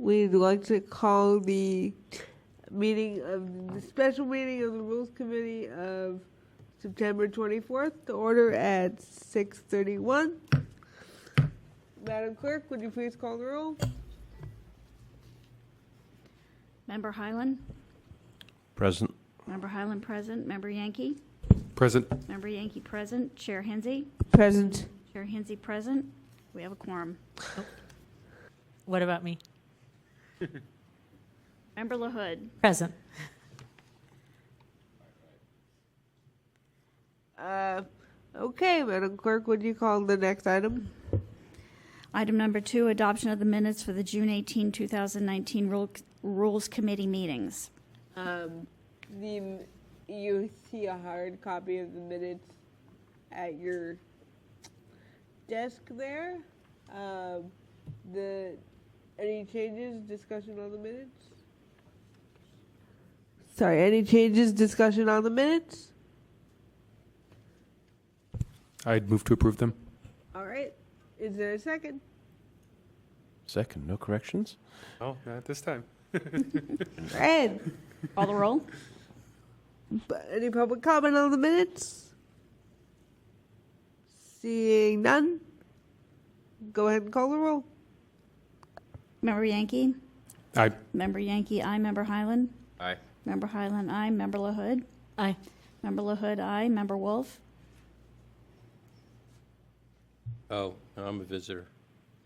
we'd like to call the special meeting of the Rules Committee of September 24th to order at 6:31. Madam Clerk, would you please call the roll? Member Highland? Present. Member Highland present. Member Yankee? Present. Member Yankee present. Chair Hensy? Present. Chair Hensy present. We have a quorum. Oh. What about me? Member LaHood? Present. Okay, Madam Clerk, would you call the next item? Item number 2, adoption of the minutes for the June 18, 2019 Rules Committee meetings. You see a hard copy of the minutes at your desk there. Any changes, discussion on the minutes? Sorry, any changes, discussion on the minutes? I'd move to approve them. All right. Is there a second? Second. No corrections? Oh, not this time. Ed, Call the roll. any public comment on the minutes? Seeing none, go ahead and call the roll. Member Yankee? Aye. Member Yankee, aye. Member Highland? Aye. Member Highland, aye. Member LaHood? Aye. Member LaHood, aye. Member Wolf? Oh, I'm a visitor.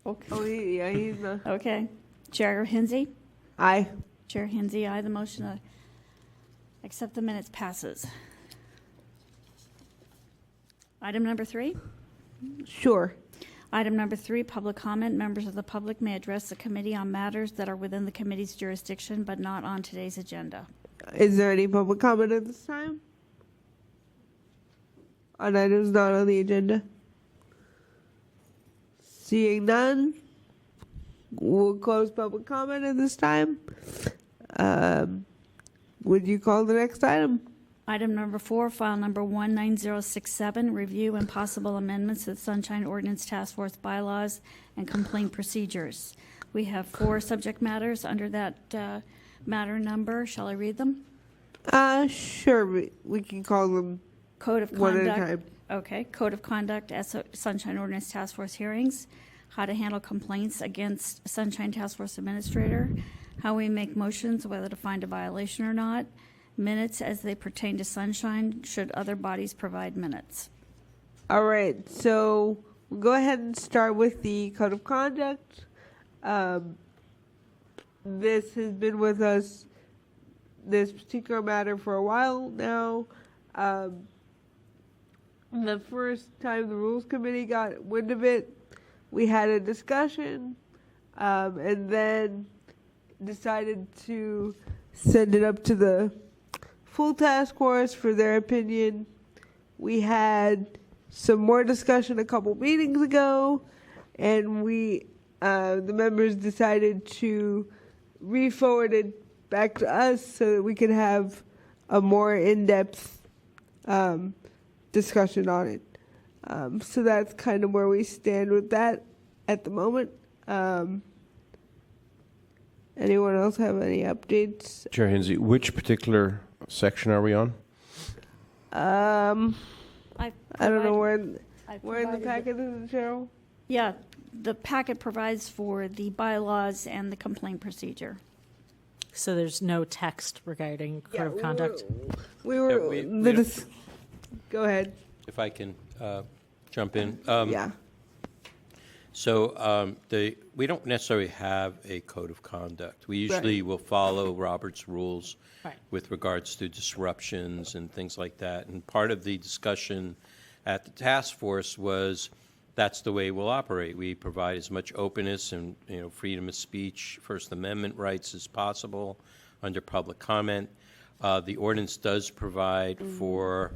Okay. Oh, yeah, he's the. Okay. Chair Hensy? Aye. Chair Hensy, aye. The motion to accept the minutes passes. Item number 3? Sure. Item number 3, public comment. Members of the public may address the committee on matters that are within the committee's jurisdiction but not on today's agenda. Is there any public comment at this time? On items not on the agenda? Seeing none, we'll close public comment at this time. Would you call the next item? Item number 4, file number 19067, review and possible amendments to the Sunshine Ordinance Task Force bylaws and complaint procedures. We have 4 subject matters under that matter number. Shall I read them? Sure, we can call them Code of one Conduct. at a time. Okay. Code of Conduct, Sunshine Ordinance Task Force hearings, how to handle complaints against Sunshine Task Force Administrator, how we make motions, whether to find a violation or not, minutes as they pertain to Sunshine, should other bodies provide minutes. All right, so we'll go ahead and start with the Code of Conduct. This has been with us, this particular matter, for a while now. The first time the Rules Committee got wind of it, we had a discussion, and then decided to send it up to the full task force for their opinion. We had some more discussion a couple meetings ago, and the members decided to re-forward it back to us so that we could have a more in-depth discussion on it. So that's kind of where we stand with that at the moment. Anyone else have any updates? Chair Hensy, which particular section are we on? I don't know where in the packet is it, Cheryl? Yeah, the packet provides for the bylaws and the complaint procedure. So there's no text regarding code of conduct? Go ahead. If I can jump in. Yeah. So we don't necessarily have a code of conduct. We usually will follow Robert's rules with regards to disruptions and things like that. And part of the discussion at the task force was that's the way we'll operate. We provide as much openness and freedom of speech, First Amendment rights as possible under public comment. The ordinance does provide for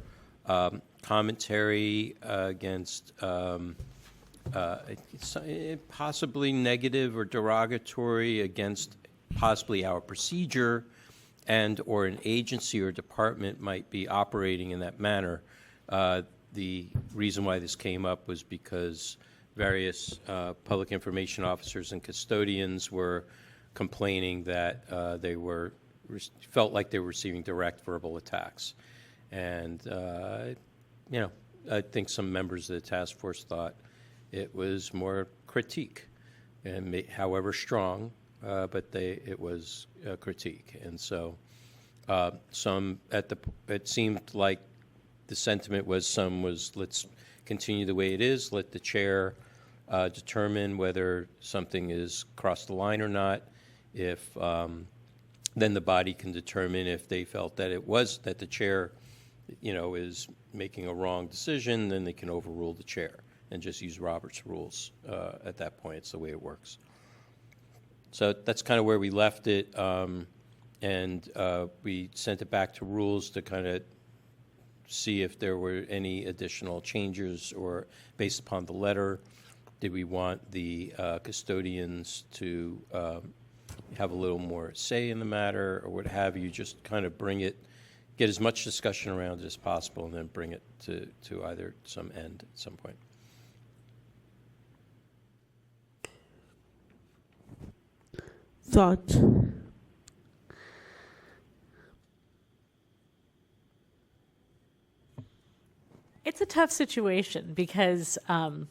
commentary against possibly negative or derogatory against possibly our procedure and or an agency or department might be operating in that manner. The reason why this came up was because various public information officers and custodians were complaining that they felt like they were receiving direct verbal attacks. And, I think some members of the task force thought it was more critique, and however strong, but it was a critique. And so it seemed like the sentiment was let's continue the way it is, let the chair determine whether something is crossed the line or not. If then the body can determine if they felt that that the chair, is making a wrong decision, then they can overrule the chair and just use Robert's rules at that point. It's the way it works. So that's kind of where we left it, and we sent it back to rules to kind of see if there were any additional changes, or based upon the letter, did we want the custodians to have a little more say in the matter, or what have you, just kind of get as much discussion around it as possible, and then bring it to either some end at some point. Thoughts? It's a tough situation because, and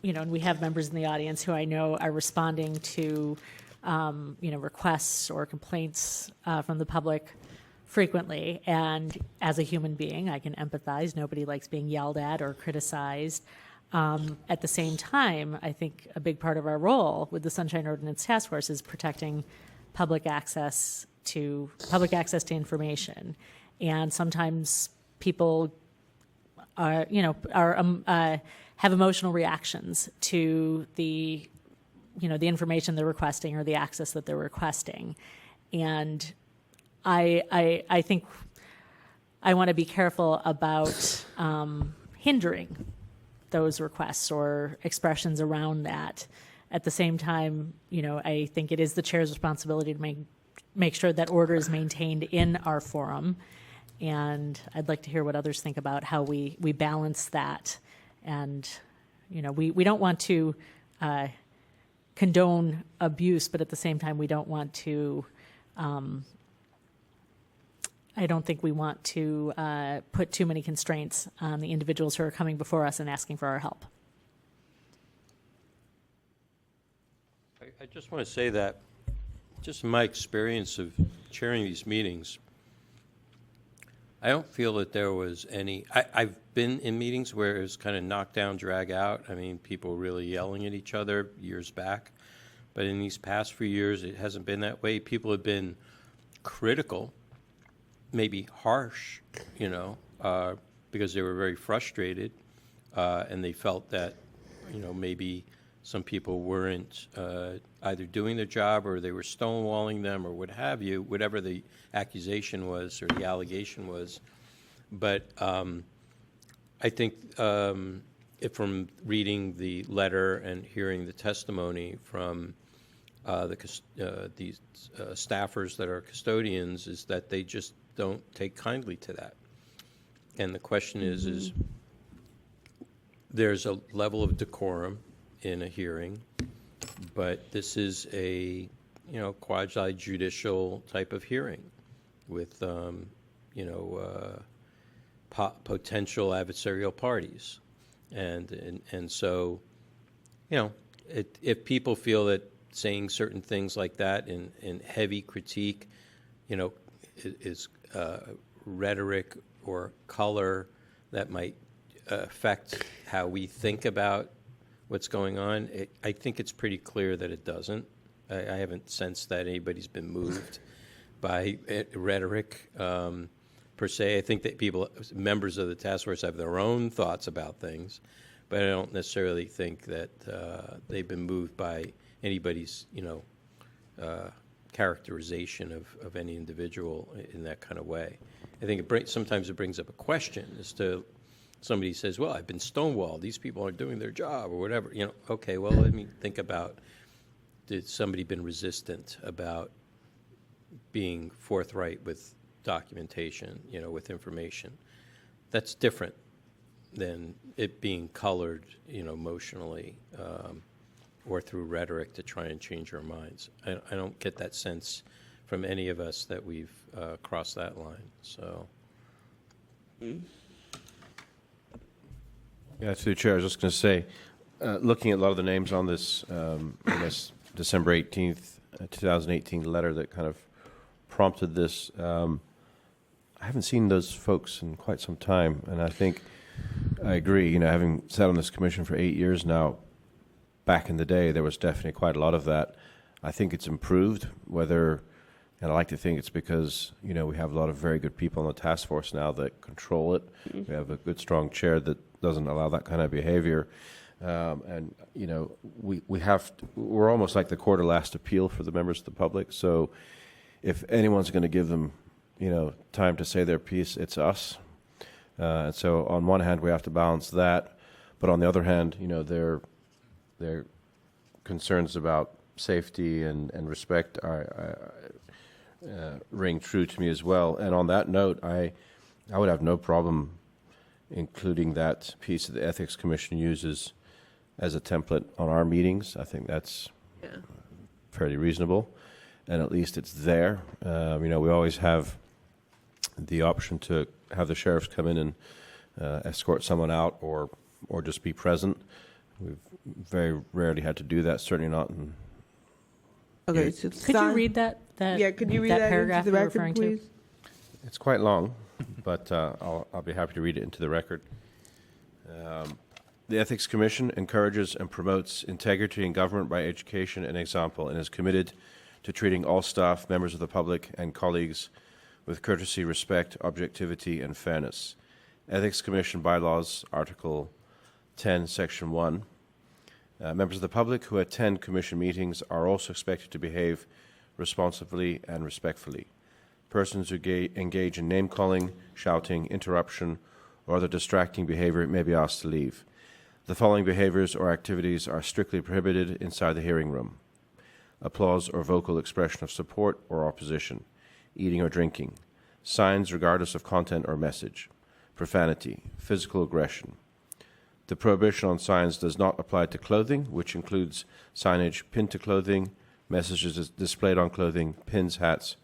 we have members in the audience who I know are responding to, requests or complaints from the public frequently. And as a human being, I can empathize. Nobody likes being yelled at or criticized. At the same time, I think a big part of our role with the Sunshine Ordinance Task Force is protecting public access to information. And sometimes people have emotional reactions to the information they're requesting or the access that they're requesting. And I think I want to be careful about hindering those requests or expressions around that. At the same time, I think it is the chair's responsibility to make sure that order is maintained in our forum. And I'd like to hear what others think about how we balance that. And, we don't want to condone abuse, but at the same time, we don't want to, I don't think we want to put too many constraints on the individuals who are coming before us and asking for our help. I just want to say that, just in my experience of chairing these meetings, I don't feel that there was any. I've been in meetings where it was kind of knock down, drag out. I mean, people really yelling at each other years back. But in these past few years, it hasn't been that way. People have been critical, maybe harsh, because they were very frustrated, and they felt that, maybe some people weren't either doing their job, or they were stonewalling them, or what have you, whatever the accusation was or the allegation was. But I think if from reading the letter and hearing the testimony from these staffers that are custodians, is that they just don't take kindly to that. And the question is there's a level of decorum in a hearing, but this is a quasi-judicial type of hearing with potential adversarial parties, and so if people feel that saying certain things like that in heavy critique is rhetoric or color that might affect how we think about what's going on, I think it's pretty clear that it doesn't. I haven't sensed that anybody's been moved by rhetoric per se. I think that members of the task force have their own thoughts about things, but I don't necessarily think that they've been moved by anybody's characterization of any individual in that kind of way. I think sometimes it brings up a question as to, somebody says, well, I've been stonewalled, these people aren't doing their job, or whatever. Okay, well, let me think about, did somebody been resistant about being forthright with documentation, with information? That's different than it being colored, emotionally, or through rhetoric to try and change our minds. I don't get that sense from any of us that we've crossed that line. So, Yeah, through the chair, I was just going to say, looking at a lot of the names on this, December 18th, 2018 letter that kind of prompted this, I haven't seen those folks in quite some time, and I think I agree. You know, having sat on this commission for 8 years now, back in the day, there was definitely quite a lot of that. I think it's improved, and I like to think it's because, you know, we have a lot of very good people on the task force now that control it. Mm-hmm. We have a good, strong chair that doesn't allow that kind of behavior. And, you know, we're almost like the court of last appeal for the members of the public. So if anyone's going to give them, you know, time to say their piece, it's us. And so on one hand, we have to balance that. But on the other hand, you know, their concerns about safety and respect ring true to me as well. And on that note, I would have no problem including that piece that the Ethics Commission uses as a template on our meetings. I think that's fairly reasonable, and at least it's there. You know, we always have the option to have the sheriffs come in and escort someone out or just be present. We've very rarely had to do that, certainly not in... Okay, so could you read that could you read that paragraph into the you're record, referring please? to? It's quite long, but I'll be happy to read it into the record. The Ethics Commission encourages and promotes integrity in government by education and example, and is committed to treating all staff, members of the public, and colleagues with courtesy, respect, objectivity, and fairness. Ethics Commission Bylaws, Article 10, Section 1. Members of the public who attend Commission meetings are also expected to behave responsibly and respectfully. Persons who engage in name-calling, shouting, interruption, or other distracting behavior may be asked to leave. The following behaviors or activities are strictly prohibited inside the hearing room: applause or vocal expression of support or opposition, eating or drinking, signs regardless of content or message, profanity, physical aggression. The prohibition on signs does not apply to clothing, which includes signage pinned to clothing, messages displayed on clothing, pins, hats,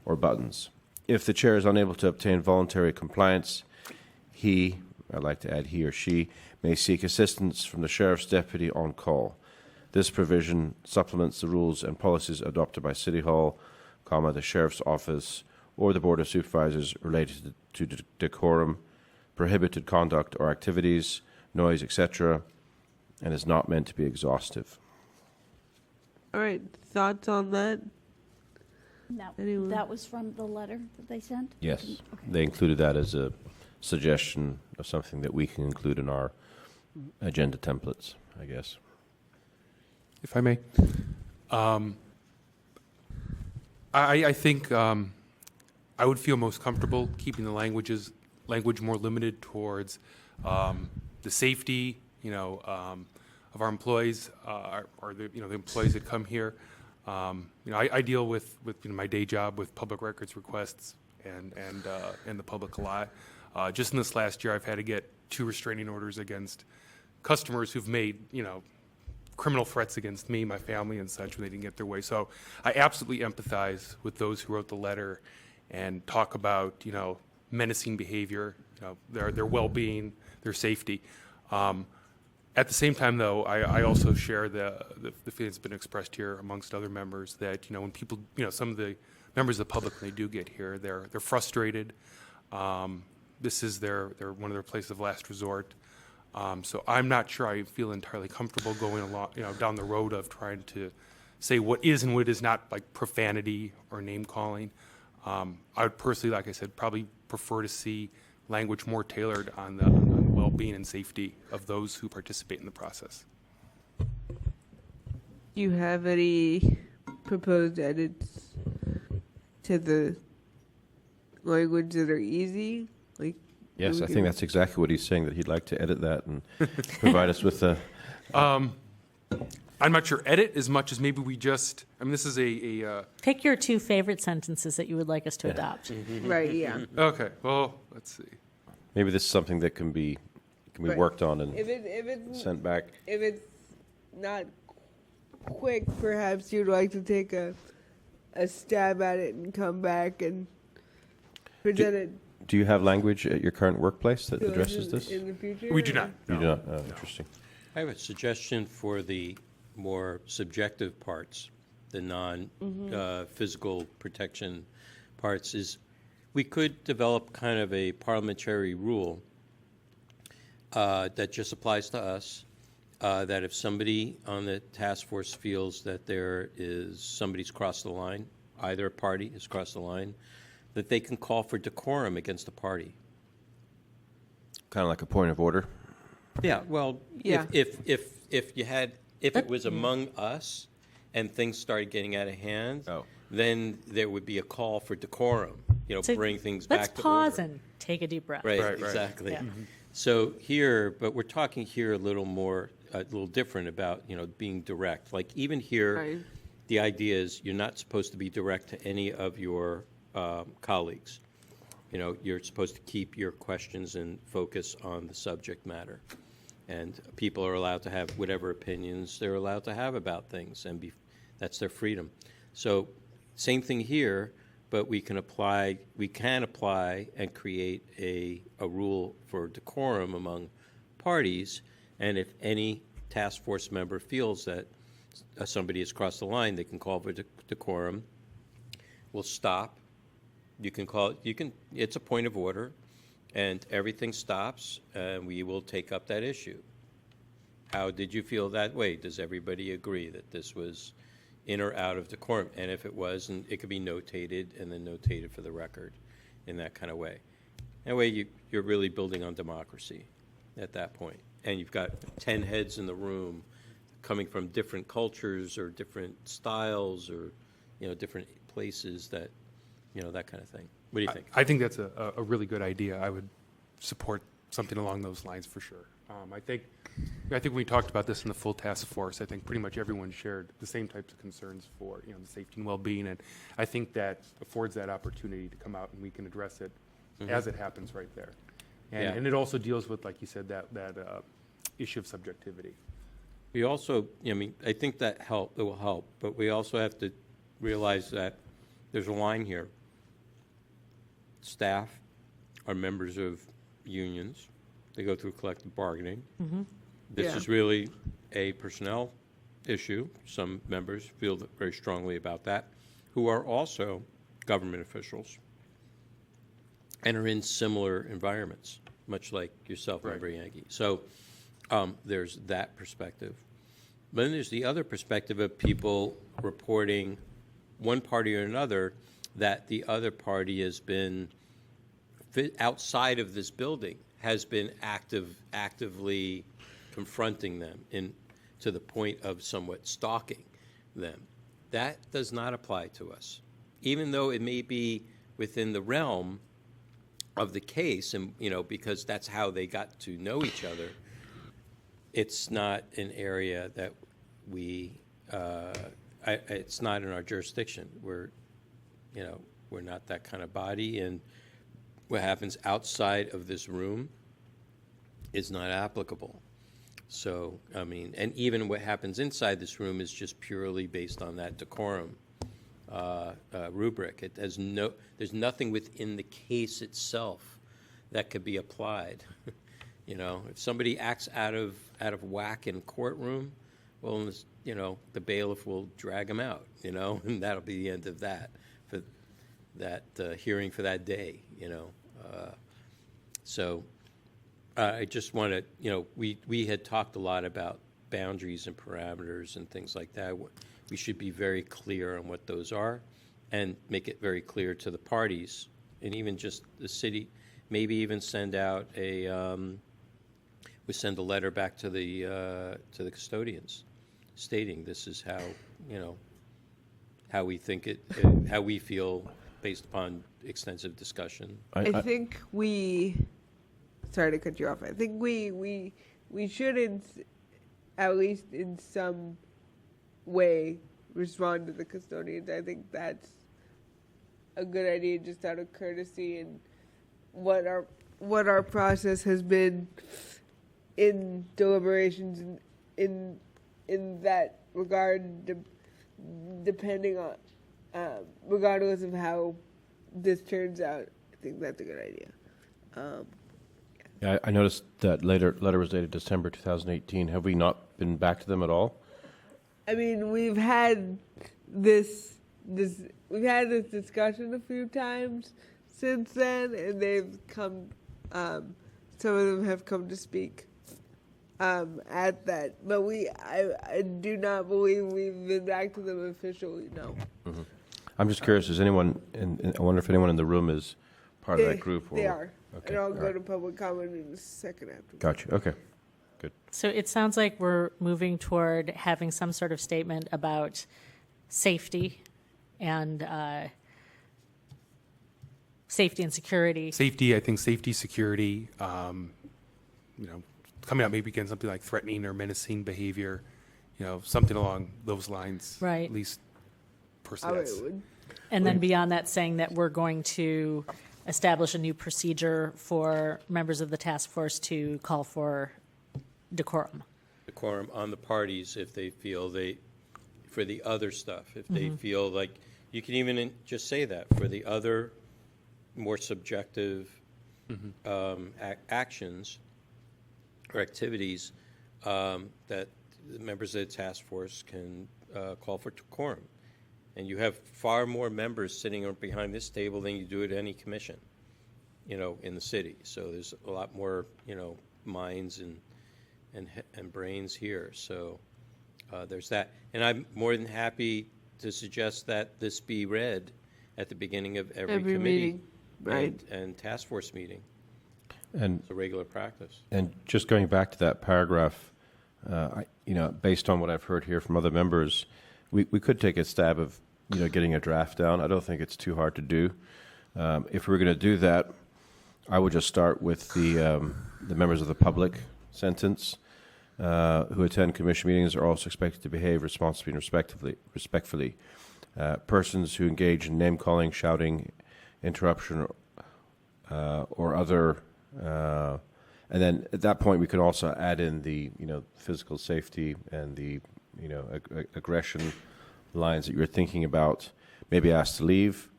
or buttons. If the chair is unable to obtain voluntary compliance, I'd like to add he or she, may seek assistance from the sheriff's deputy on call. This provision supplements the rules and policies adopted by City Hall, the Sheriff's Office, or the Board of Supervisors related to decorum, prohibited conduct or activities, noise, etc., and is not meant to be exhaustive. All right, thoughts on that? Anyone? That was from the letter that they sent? Yes, Okay. they included that as a suggestion of something that we can include in our agenda templates, I guess. If I may. I think I would feel most comfortable keeping the language more limited towards the safety, of our employees, or the employees that come here. I deal with my day job with public records requests and the public a lot. Just in this last year, I've had to get 2 restraining orders against customers who've made criminal threats against me, my family, and such when they didn't get their way. So I absolutely empathize with those who wrote the letter and talk about menacing behavior, their well-being, their safety. At the same time, though, I also share the feeling that's been expressed here amongst other members that when people, some of the members of the public, when they do get here, they're frustrated. This is one of their places of last resort. So I'm not sure I feel entirely comfortable going along, down the road of trying to say what is and what is not like profanity or name calling. I would personally, like I said, probably prefer to see language more tailored on the well-being and safety of those who participate in the process. Do you have any proposed edits to the language that are easy? Yes, I think that's exactly what he's saying, that he'd like to edit that and provide us with a... I'm not sure edit as much as maybe we just, this is a Pick your 2 favorite sentences that you would like us to adopt. Right, yeah. okay, well, let's see. Maybe this is something that can be Right. worked on and If it's sent back. if it's not quick, perhaps you'd like to take a stab at it and come back and present it Do you have language at your current workplace that to us addresses this? in the future? We do or- not. You no. do not? Oh, interesting. I have a suggestion for the more subjective parts, the non-physical protection parts, is we could develop kind of a parliamentary rule that just applies to us, that if somebody on the task force feels that somebody's crossed the line, either party has crossed the line, that they can call for decorum against the party. Kind of like a point of order. Yeah, well, Yeah. if it was among us and things started getting out of hand, Oh. then there would be a call for decorum, So bring things let's back to pause order. and take a deep breath. Right, Right, right. exactly. Yeah. So here, but we're talking here a little different about, being direct. Like even here, Right. the idea is you're not supposed to be direct to any of your colleagues. You're supposed to keep your questions and focus on the subject matter. And people are allowed to have whatever opinions they're allowed to have about things, and that's their freedom. So same thing here, but we can apply and create a rule for decorum among parties, and if any task force member feels that somebody has crossed the line, they can call for decorum. We'll stop. It's a point of order, and everything stops, and we will take up that issue. How did you feel that way? Does everybody agree that this was in or out of decorum? And if it was, and it could be notated and then notated for the record in that kind of way. That way you're really building on democracy at that point. And you've got 10 heads in the room coming from different cultures or different styles or, different places that, that kind of thing. What do you think? I think that's a really good idea. I would support something along those lines for sure. I think when we talked about this in the full task force, I think pretty much everyone shared the same types of concerns for the safety and well-being, and I think that affords that opportunity to come out and we can address it as it happens right there. And it also deals with, like you said, that issue of subjectivity. We also, I think it will help, but we also have to realize that there's a line here. Staff are members of unions. They go through collective bargaining. This Yeah. is really a personnel issue. Some members feel very strongly about that, who are also government officials and are in similar environments, much like yourself, Right. Member Yankee. So there's that perspective. But then there's the other perspective of people reporting one party or another that the other party has been outside of this building, has been actively confronting them to the point of somewhat stalking them. That does not apply to us. Even though it may be within the realm of the case, and because that's how they got to know each other, it's not an area that it's not in our jurisdiction. We're not that kind of body, and what happens outside of this room is not applicable. So, and even what happens inside this room is just purely based on that decorum rubric. There's nothing within the case itself that could be applied. If somebody acts out of whack in courtroom, well, the bailiff will drag them out, and that'll be the end of that, for that hearing for that day, So I just want to, we had talked a lot about boundaries and parameters and things like that. We should be very clear on what those are and make it very clear to the parties, and even just the city, maybe even send out we send a letter back to the custodians stating this is how, how we think how we feel based upon extensive discussion. I think sorry to cut you off. I think we should, at least in some way, respond to the custodians. I think that's a good idea, just out of courtesy and what our process has been in deliberations in in that regard, depending on, regardless of how this turns out, I think that's a good idea. Yeah, I noticed that letter was dated December 2018. Have we not been back to them at all? I mean, we've had this discussion a few times since then, and they've come. Some of them have come to speak at that, but I do not believe we've been back to them officially. No. Mm-hmm. I'm just curious. Is anyone? I wonder if anyone in the room is part of that group. They are. Okay, And I'll all go right. to public comment in a second after. Gotcha. Okay. Good. So it sounds like we're moving toward having some sort of statement about safety and safety and security. Safety, I think safety, security, coming out maybe again something like threatening or menacing behavior, something along those lines. Right. At least I personally. would. And then beyond that, saying that we're going to establish a new procedure for members of the task force to call for decorum. Decorum on the parties if they feel for the other stuff, if they feel like, you can even just say that, for the other more subjective actions or activities, that the members of the task force can call for decorum. And you have far more members sitting behind this table than you do at any commission, in the city. So there's a lot more, minds and brains here. So there's that. And I'm more than happy to suggest that this be read at the beginning of every committee meeting, right? and task force meeting. And It's a regular practice. And just going back to that paragraph, based on what I've heard here from other members, we could take a stab of, getting a draft down. I don't think it's too hard to do. If we were going to do that, I would just start with the members of the public sentence who attend commission meetings are also expected to behave responsibly and respectfully. Persons who engage in name calling, shouting, interruption, or other. And then at that point, we can also add in the, physical safety and the, aggression lines that you were thinking about. Maybe ask to leave.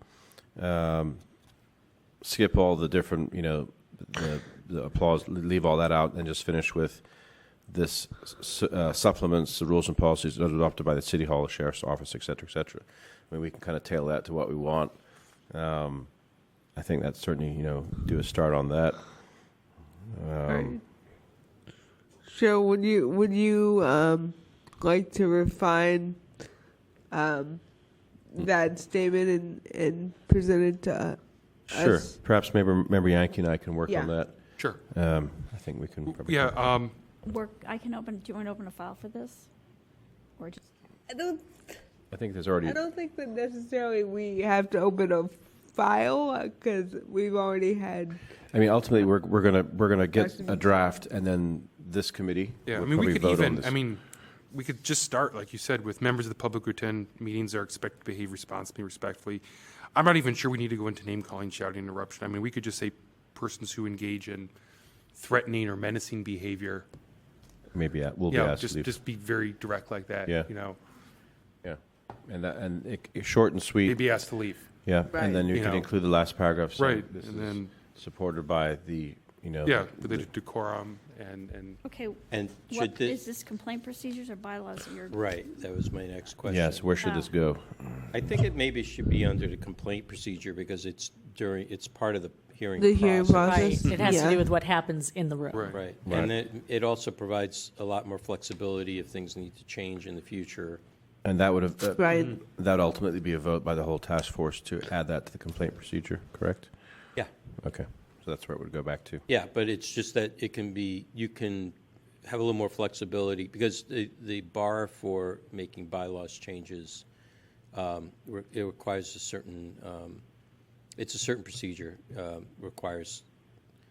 Skip all the different, the applause, leave all that out, and just finish with this supplements the rules and policies adopted by the City Hall, the Sheriff's Office, et cetera, et cetera. I mean, we can kind of tailor that to what we want. I think that's certainly, do a start on that. So would you like to refine that statement and present it to Sure. us? Perhaps Member Yankee and I can work on Yeah. that. Sure. I think we can probably. Yeah. I can open. Do you want to open a file for this, or just? I don't I think there's already. think that necessarily we have to open a file because we've already had. I mean, ultimately, we're gonna get Questions? a draft, and then this committee. Yeah. will I mean, we probably could vote on even. this. I mean, we could just start, like you said, with members of the public who attend meetings are expected to behave responsibly, respectfully. I'm not even sure we need to go into name calling, shouting, interruption. I mean, we could just say persons who engage in threatening or menacing behavior. Maybe we'll be asked to leave. Just be very direct like that. Yeah. Yeah, and it's short and sweet. Maybe asked to leave. Yeah, Right. and then you You can know. include the last paragraph. saying Right, This and is then- supported by the Yeah, related to decorum and Okay. And should What this, is this complaint procedures or bylaws that you're? right, that was my next question. Yes. Where should this go? I think it maybe should be under the complaint procedure because it's part of the hearing The hearing process. process. Right. It has to Yeah. do with what happens in the room. Right. Right. Right. And it also provides a lot more flexibility if things need to change in the future. And that would have Right. that would ultimately be a vote by the whole task force to add that to the complaint procedure. Correct? Yeah. Okay, so that's where it would go back to. Yeah, but it's just that you can have a little more flexibility because the bar for making bylaws changes, it requires a certain, it's a certain procedure, requires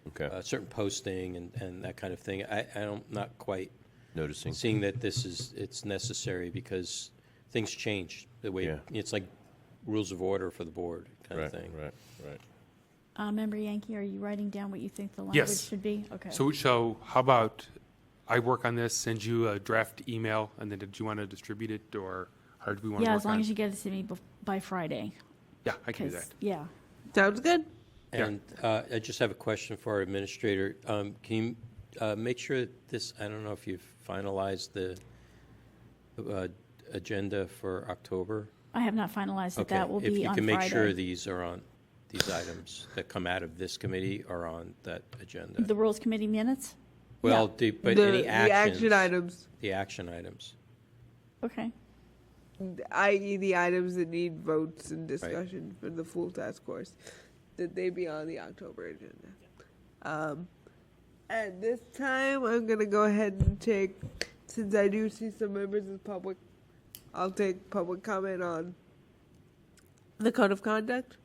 Okay, certain posting and that kind of thing. I'm not quite noticing. seeing that it's necessary because things change the way, Yeah. it's like rules of order for the board kind of thing. Right. Member Yankee, are you writing down what you think the language Yes. should be? Okay. so how about I work on this, send you a draft email, and then did you want to distribute it, or how do we want to Yeah, work as long on as it? you get it to me by Friday. Yeah, I can do 'cause- that. Yeah. Sounds good. And I just have a question for our administrator. Can you make sure that this, I don't know if you've finalized the agenda for October? I have not finalized it. Okay, That will if be you on can make sure Friday. these are on, these items that come out of this committee are on that agenda. The Rules Committee minutes? Well, but any The actions. action items, The action items. Okay. i.e. the items that need votes and discussion for the full task force, that they be on the October agenda. At this time, I'm going to go ahead and take, since I do see some members of the public, I'll take public comment on the code of conduct.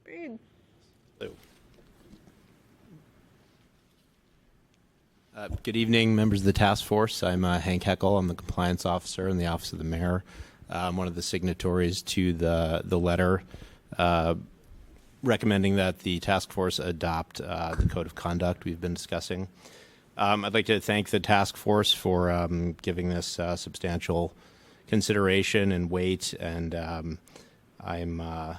Read. Good evening, members of the task force. I'm Hank Heckel. I'm the compliance officer in the Office of the Mayor. I'm one of the signatories to the letter recommending that the task force adopt the code of conduct we've been discussing. I'd like to thank the task force for giving this substantial consideration and weight, and I'm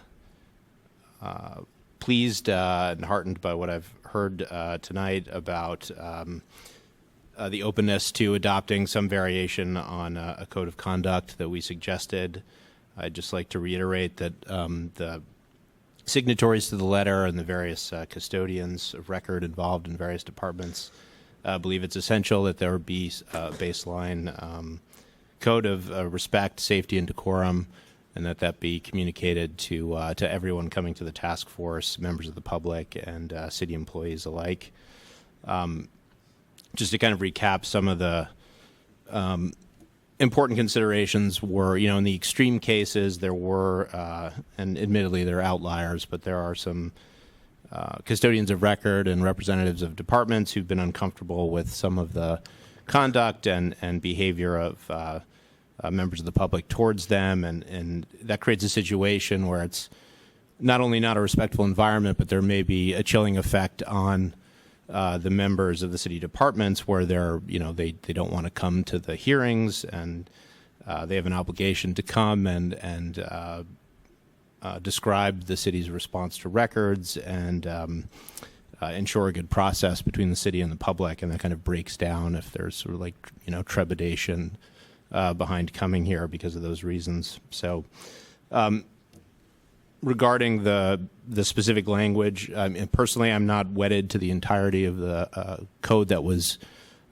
pleased and heartened by what I've heard tonight about the openness to adopting some variation on a code of conduct that we suggested. I'd just like to reiterate that the signatories to the letter and the various custodians of record involved in various departments believe it's essential that there be a baseline code of respect, safety, and decorum, and that be communicated to everyone coming to the task force, members of the public, and city employees alike. Just to kind of recap, some of the important considerations were, in the extreme cases, there were, and admittedly they're outliers, but there are some custodians of record and representatives of departments who've been uncomfortable with some of the conduct and behavior of members of the public towards them, and that creates a situation where it's not only not a respectful environment, but there may be a chilling effect on the members of the city departments, where they don't want to come to the hearings, and they have an obligation to come and describe the city's response to records and ensure a good process between the city and the public, and that kind of breaks down if there's sort of trepidation behind coming here because of those reasons. So regarding the specific language, personally, I'm not wedded to the entirety of the code that was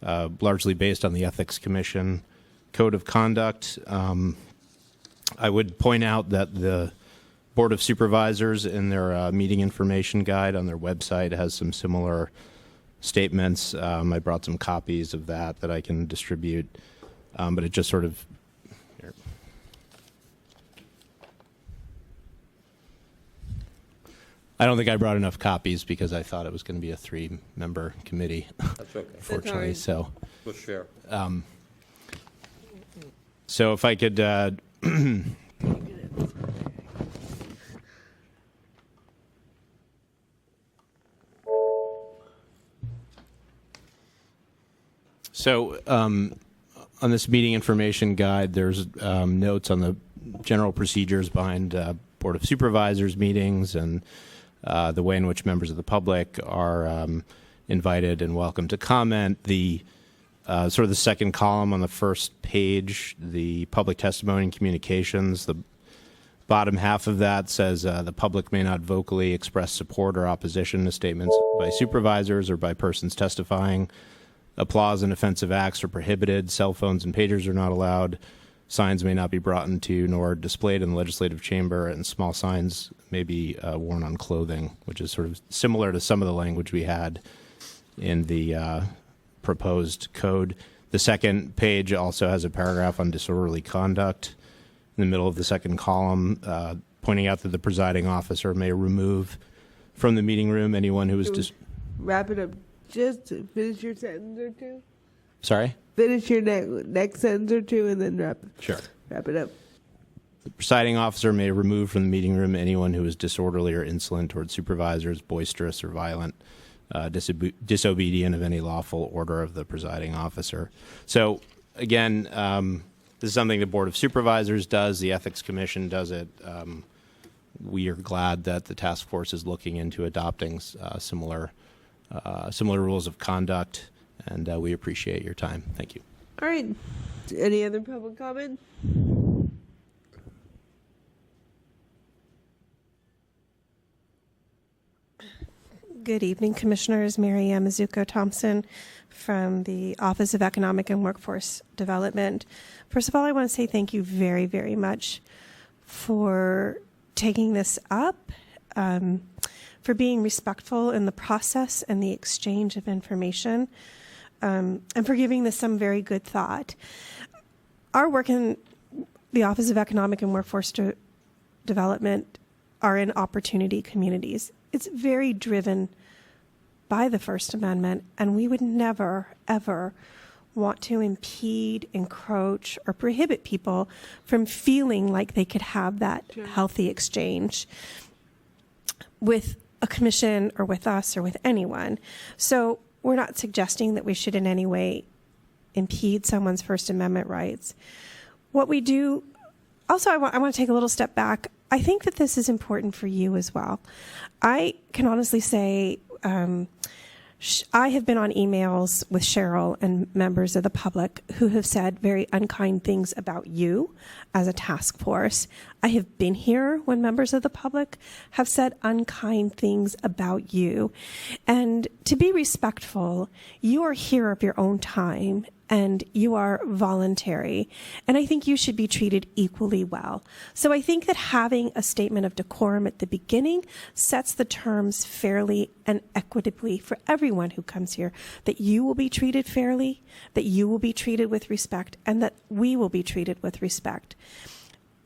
largely based on the Ethics Commission Code of Conduct. I would point out that the Board of Supervisors in their meeting information guide on their website has some similar statements. I brought some copies of that I can distribute, but it just sort of... Here. I don't think I brought enough copies because I thought it was going to be a 3-member committee. That's okay. Fortunately, so... We'll share. So if I could... So on this meeting information guide, there's notes on the general procedures behind Board of Supervisors meetings and the way in which members of the public are invited and welcome to comment. The sort of the second column on the first page, the public testimony and communications, the bottom half of that says the public may not vocally express support or opposition to statements by supervisors or by persons testifying. Applause and offensive acts are prohibited. Cell phones and pagers are not allowed. Signs may not be brought into nor displayed in the legislative chamber, and small signs may be worn on clothing, which is sort of similar to some of the language we had in the proposed code. The second page also has a paragraph on disorderly conduct in the middle of the second column, pointing out that the presiding officer may remove from the meeting room anyone who is Wrap it up. Just finish your sentence or two. Sorry? Finish your next sentence or two, and then wrap it up. The presiding officer may remove from the meeting room anyone who is disorderly or insolent towards supervisors, boisterous or violent, disobedient of any lawful order of the presiding officer. So again, this is something the Board of Supervisors does. The Ethics Commission does it. We are glad that the task force is looking into adopting similar rules of conduct, and we appreciate your time. Thank you. All right. Any other public comment? Good evening, Commissioners. Mary Ann Mizuko-Thompson from the Office of Economic and Workforce Development. First of all, I want to say thank you very, very much for taking this up, for being respectful in the process and the exchange of information, and for giving this some very good thought. Our work in the Office of Economic and Workforce Development are in opportunity communities. It's very driven by the First Amendment, and we would never, ever want to impede, encroach, or prohibit people from feeling like they could have that healthy exchange with a commission or with us or with anyone. So we're not suggesting that we should in any way impede someone's First Amendment rights. What we do, also I want to take a little step back. I think that this is important for you as well. I can honestly say I have been on emails with Cheryl and members of the public who have said very unkind things about you as a task force. I have been here when members of the public have said unkind things about you. And to be respectful, you are here of your own time and you are voluntary. And I think you should be treated equally well. So I think that having a statement of decorum at the beginning sets the terms fairly and equitably for everyone who comes here, that you will be treated fairly, that you will be treated with respect, and that we will be treated with respect.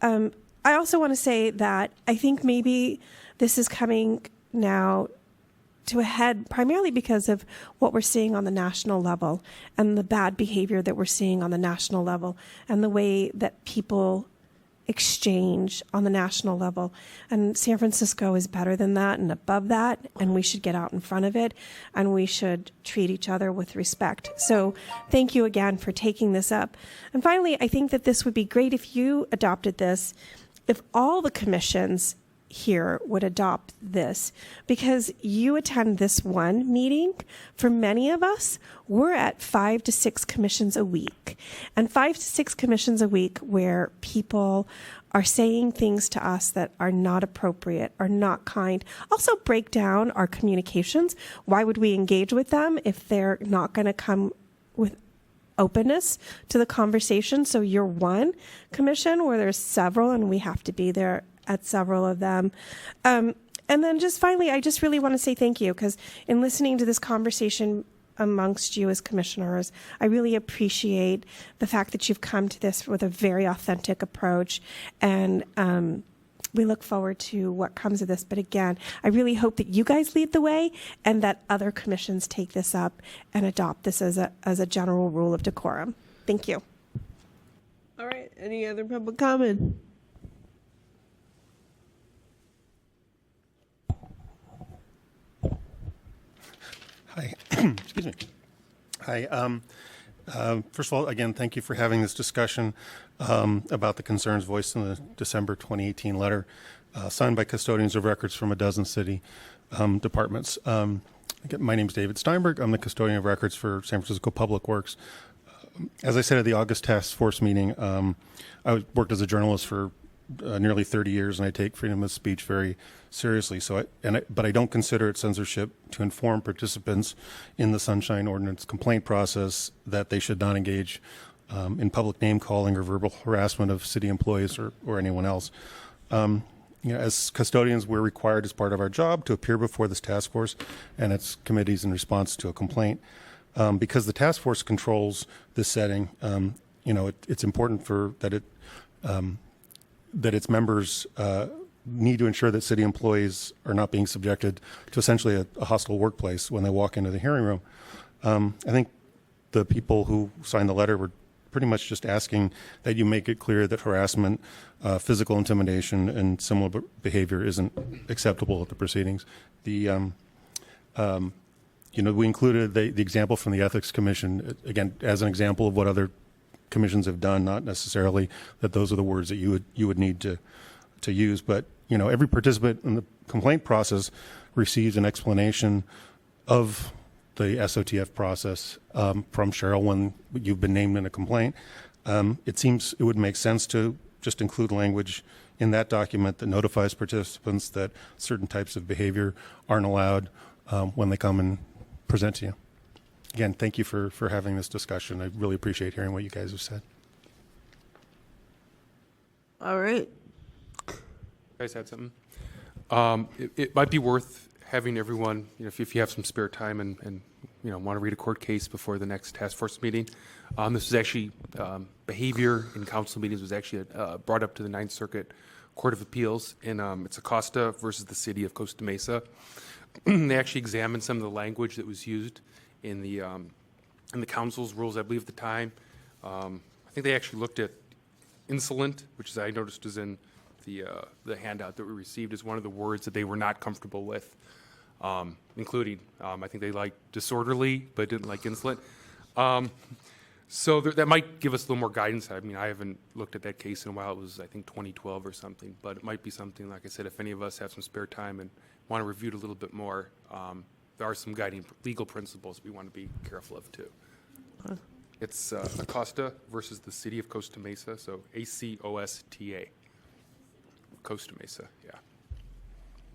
I also want to say that I think maybe this is coming now to a head primarily because of what we're seeing on the national level and the bad behavior that we're seeing on the national level and the way that people exchange on the national level. And San Francisco is better than that and above that, and we should get out in front of it and we should treat each other with respect. So thank you again for taking this up. And finally, I think that this would be great if you adopted this, if all the commissions here would adopt this, because you attend this one meeting. For many of us, we're at 5 to 6 commissions a week, and 5 to 6 commissions a week where people are saying things to us that are not appropriate, are not kind. Also break down our communications. Why would we engage with them if they're not going to come with openness to the conversation? So you're one commission where there's several and we have to be there at several of them. And then just finally, I just really want to say thank you, because in listening to this conversation amongst you as commissioners, I really appreciate the fact that you've come to this with a very authentic approach, and we look forward to what comes of this. But again, I really hope that you guys lead the way and that other commissions take this up and adopt this as a general rule of decorum. Thank you. All right. Any other public comment? Hi. Excuse me. Hi. First of all, again, thank you for having this discussion about the concerns voiced in the December 2018 letter signed by custodians of records from a dozen city departments. My name is David Steinberg. I'm the custodian of records for San Francisco Public Works. As I said at the August task force meeting, I worked as a journalist for nearly 30 years, and I take freedom of speech very seriously. But I don't consider it censorship to inform participants in the Sunshine Ordinance complaint process that they should not engage in public name calling or verbal harassment of city employees or anyone else. As custodians, we're required as part of our job to appear before this task force and its committees in response to a complaint. Because the task force controls this setting, it's important that its members need to ensure that city employees are not being subjected to essentially a hostile workplace when they walk into the hearing room. I think the people who signed the letter were pretty much just asking that you make it clear that harassment, physical intimidation, and similar behavior isn't acceptable at the proceedings. We included the example from the Ethics Commission, again, as an example of what other commissions have done, not necessarily that those are the words that you would need to use. But, every participant in the complaint process receives an explanation of the SOTF process from Cheryl when you've been named in a complaint. It seems it would make sense to just include language in that document that notifies participants that certain types of behavior aren't allowed when they come and present to you. Again, thank you for having this discussion. I really appreciate hearing what you guys have said. All right. You guys had something? It might be worth having everyone, if you have some spare time and want to read a court case before the next task force meeting. This was actually, behavior in council meetings was actually brought up to the Ninth Circuit Court of Appeals, and it's Acosta versus the City of Costa Mesa. They actually examined some of the language that was used in the council's rules, I believe, at the time. I think they actually looked at insolent, which is, I noticed is in the handout that we received, as one of the words that they were not comfortable with, including, I think they liked disorderly, but didn't like insolent. So that might give us a little more guidance. I mean, I haven't looked at that case in a while. It was, I think, 2012 or something, but it might be something, like I said, if any of us have some spare time and want to review it a little bit more, there are some guiding legal principles we want to be careful of too. It's Acosta versus the City of Costa Mesa, so ACOSTA. Costa Mesa,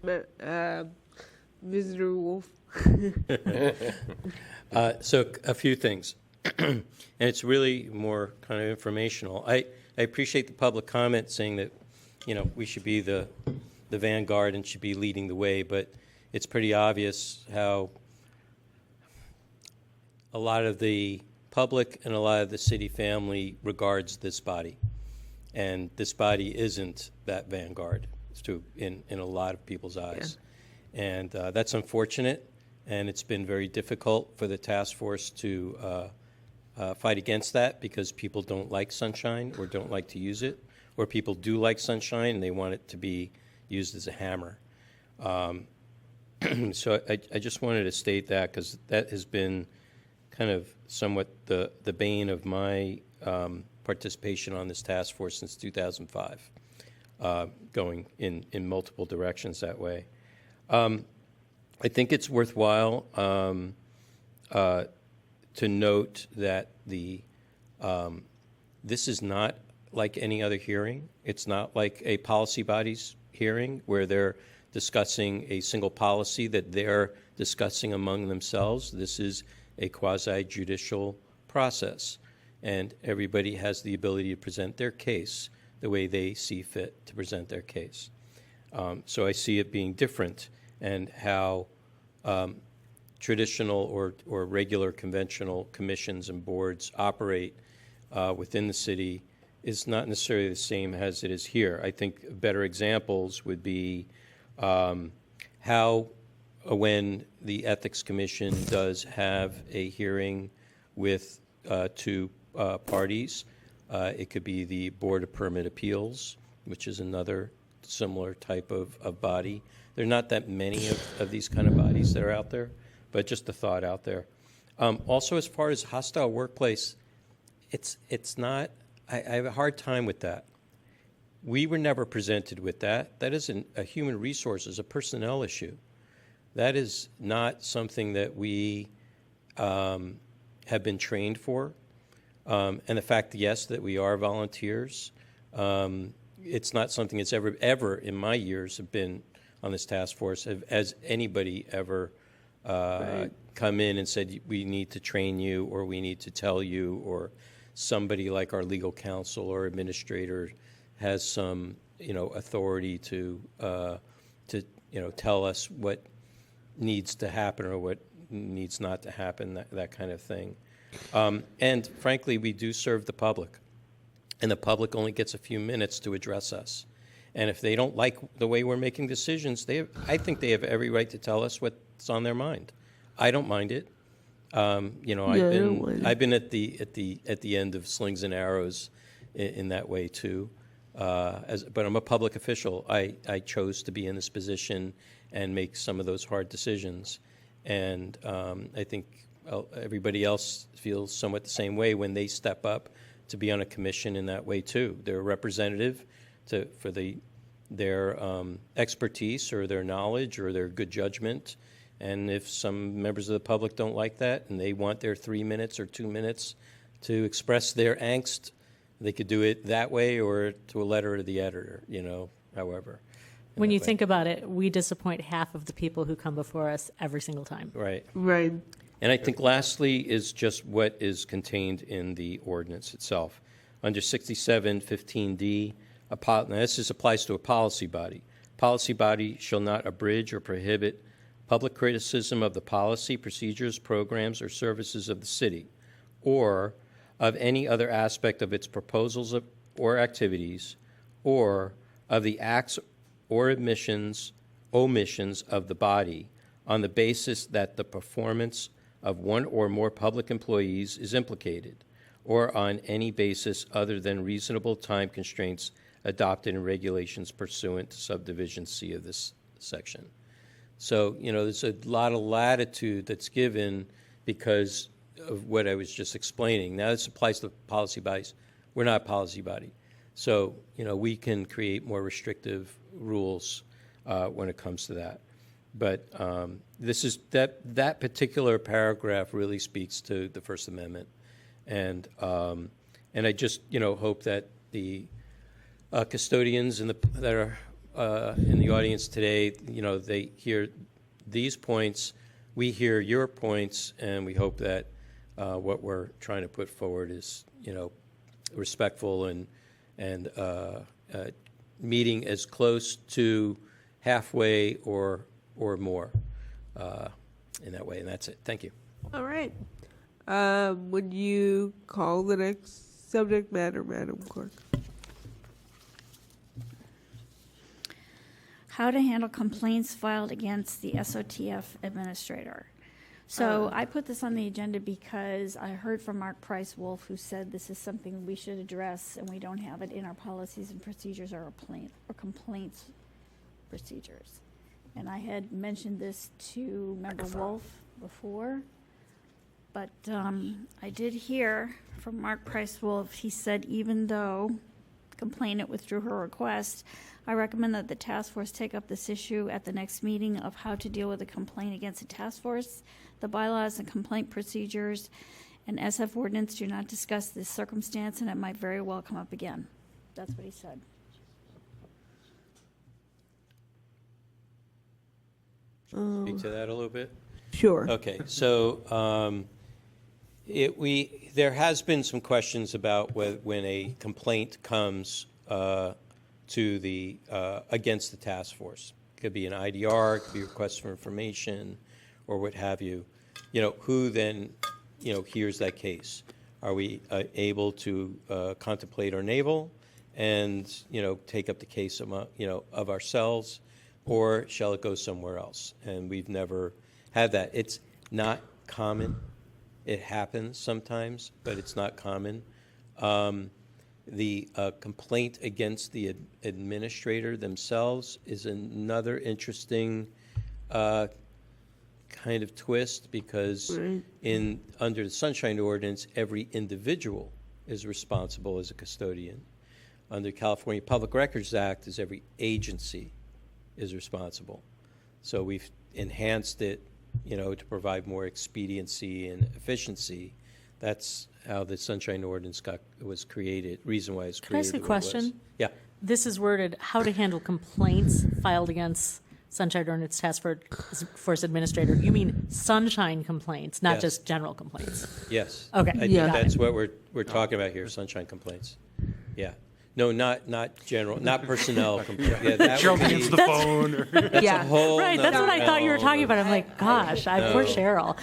yeah. Visitor Wolf. So a few things, and it's really more kind of informational. I appreciate the public comment saying that, we should be the vanguard and should be leading the way, but it's pretty obvious how a lot of the public and a lot of the city family regards this body. And this body isn't that vanguard in a lot of people's eyes. Yeah. And that's unfortunate, and it's been very difficult for the task force to fight against that because people don't like sunshine or don't like to use it, or people do like sunshine and they want it to be used as a hammer. So I just wanted to state that because that has been kind of somewhat the bane of my participation on this task force since 2005, going in multiple directions that way. I think it's worthwhile to note that this is not like any other hearing. It's not like a policy body's hearing where they're discussing a single policy that they're discussing among themselves. This is a quasi-judicial process, and everybody has the ability to present their case the way they see fit to present their case. So I see it being different, and how traditional or regular conventional commissions and boards operate within the city is not necessarily the same as it is here. I think better examples would be how when the Ethics Commission does have a hearing with two parties, it could be the Board of Permit Appeals, which is another similar type of body. There are not that many of these kind of bodies that are out there, but just a thought out there. Also, as far as hostile workplace, it's not, I have a hard time with that. We were never presented with that. That isn't a human resources, a personnel issue. That is not something that we have been trained for. And the fact, yes, that we are volunteers, it's not something that's ever in my years have been on this task force, has anybody ever come in and said, we need to train you, or we need to tell you, or somebody like our legal counsel or administrator has some, authority to tell us what needs to happen or what needs not to happen, that kind of thing. And frankly, we do serve the public, and the public only gets a few minutes to address us. And if they don't like the way we're making decisions, I think they have every right to tell us what's on their mind. I don't mind it. You know, Yeah, I don't want it. I've been at the end of slings and arrows in that way too. But I'm a public official. I chose to be in this position and make some of those hard decisions. And I think everybody else feels somewhat the same way when they step up to be on a commission in that way too. They're a representative for their expertise or their knowledge or their good judgment. And if some members of the public don't like that and they want their 3 minutes or 2 minutes to express their angst, they could do it that way or to a letter to the editor, you know, however. When you think about it, we disappoint half of the people who come before us every single time. Right. Right. And I think lastly is just what is contained in the ordinance itself. Under 6715D, now this applies to a policy body. Policy body shall not abridge or prohibit public criticism of the policy, procedures, programs, or services of the city, or of any other aspect of its proposals or activities, or of the acts or omissions of the body on the basis that the performance of one or more public employees is implicated, or on any basis other than reasonable time constraints adopted in regulations pursuant to subdivision C of this section. So, you know, there's a lot of latitude that's given because of what I was just explaining. Now, this applies to policy bodies. We're not a policy body. So, you know, we can create more restrictive rules when it comes to that. But this is that particular paragraph really speaks to the First Amendment, and I just, you know, hope that the custodians that are in the audience today, you know, they hear these points, we hear your points, and we hope that what we're trying to put forward is, you know, respectful and meeting as close to halfway or more in that way. And that's it. Thank you. All right. Would you call the next subject matter, Madam Clerk? How to handle complaints filed against the SOTF administrator. So I put this on the agenda because I heard from Mark Price Wolf, who said this is something we should address, and we don't have it in our policies and procedures or complaints procedures. And I had mentioned this to Member Wolf before, but I did hear from Mark Price Wolf. He said even though complainant withdrew her request, I recommend that the task force take up this issue at the next meeting of how to deal with a complaint against a task force. The bylaws and complaint procedures and SF ordinance do not discuss this circumstance, and it might very well come up again. That's what he said. Speak to that a little bit. Sure. Okay, so there has been some questions about when a complaint comes to the against the task force. It could be an IDR, it could be a request for information, or what have you. You know, who then, you know, hears that case? Are we able to contemplate our navel and, you know, take up the case of, you know, of ourselves, or shall it go somewhere else? And we've never had that. It's not common. It happens sometimes, but it's not common. The complaint against the administrator themselves is another interesting kind of twist, because under the Sunshine Ordinance, every individual is responsible as a custodian. Under California Public Records Act, is every agency is responsible. So we've enhanced it, you know, to provide more expediency and efficiency. That's how the Sunshine Ordinance was created, reason why it's created. Can I ask a question? Yeah. This is worded, how to handle complaints filed against Sunshine Ordinance Task Force Administrator. You mean sunshine complaints, not Yes. just general complaints? Yes. Okay. I think Yeah. that's what we're talking about here, sunshine complaints. Yeah. No, not general, not personnel complaints. Yeah, that Cheryl would be, answers the phone. Or that's Yeah. a whole Right, that's nother what I thought you were realm talking of- about. I'm like, gosh, No. poor Cheryl.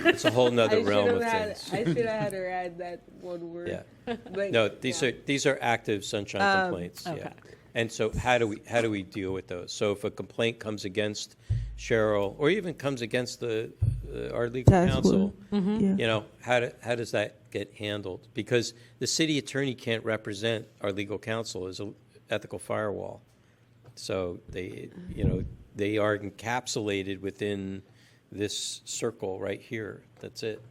It's a whole nother realm of things. I should have had her add that one word. Yeah. But, No, these are active sunshine complaints. Okay. Yeah. And so how do we deal with those? So if a complaint comes against Cheryl, or even comes against the our legal Task counsel, force. Yeah. you know, how does that get handled? Because the city attorney can't represent our legal counsel as an ethical firewall. So they, you know, they are encapsulated within this circle right here. That's it.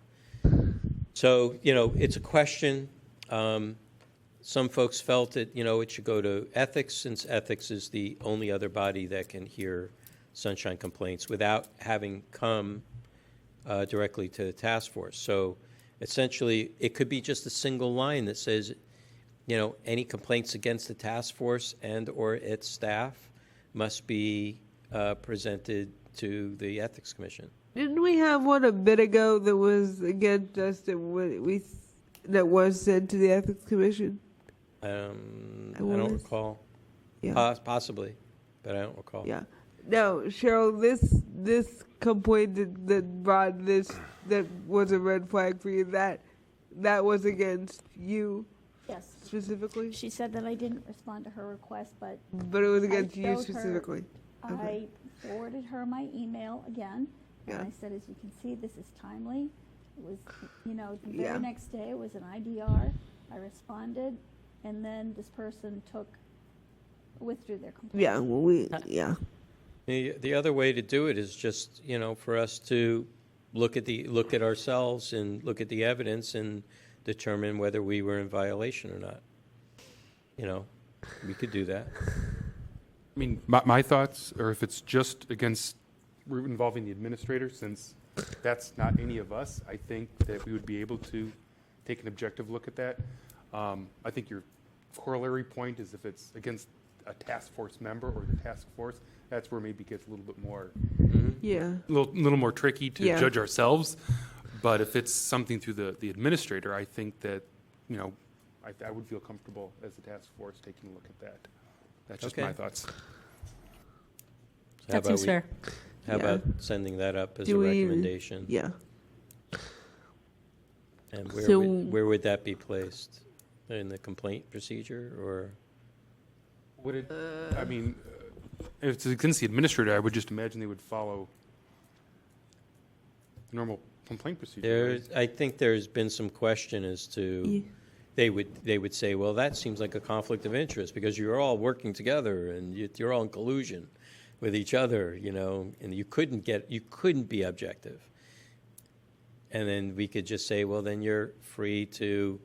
So, you know, it's a question. Some folks felt that, you know, it should go to ethics, since ethics is the only other body that can hear sunshine complaints without having come directly to the task force. So essentially, it could be just a single line that says, you know, any complaints against the task force and or its staff must be presented to the Ethics Commission. Didn't we have one a bit ago that was against us that was sent to the Ethics Commission? I don't recall. Yeah. Possibly, but I don't recall. Yeah. Now, Cheryl, this complaint that brought this, that was a red flag for you, that was against you Yes. specifically? She said that I didn't respond to her request, but But it was against I you showed her- specifically? I forwarded her my email again, and Yeah. I said, as you can see, this is timely. It was, you know, the Yeah. very next day it was an IDR. I responded, and then this person withdrew their complaint. Yeah, well, yeah. The other way to do it is just, you know, for us to look at ourselves and look at the evidence and determine whether we were in violation or not. You know, we could do that. I mean, my thoughts are if it's just against involving the administrator, since that's not any of us, I think that we would be able to take an objective look at that. I think your corollary point is if it's against a task force member or the task force, that's where maybe it gets a little bit more, Yeah. little more tricky to Yeah. judge ourselves. But if it's something through the administrator, I think that, you know, I would feel comfortable as the task force taking a look at that. That's just Okay. my thoughts. How That seems about fair. How Yeah. about sending that up as Do a we- recommendation? Yeah. And So- where would that be placed? In the complaint procedure, or? Would it, I mean, if it's against the administrator, I would just imagine they would follow normal complaint procedure. I think there's been some question as to, they would say, well, that seems like a conflict of interest because you're all working together and you're all in collusion with each other, you know, and you couldn't be objective. And then we could just say, well, then you're free to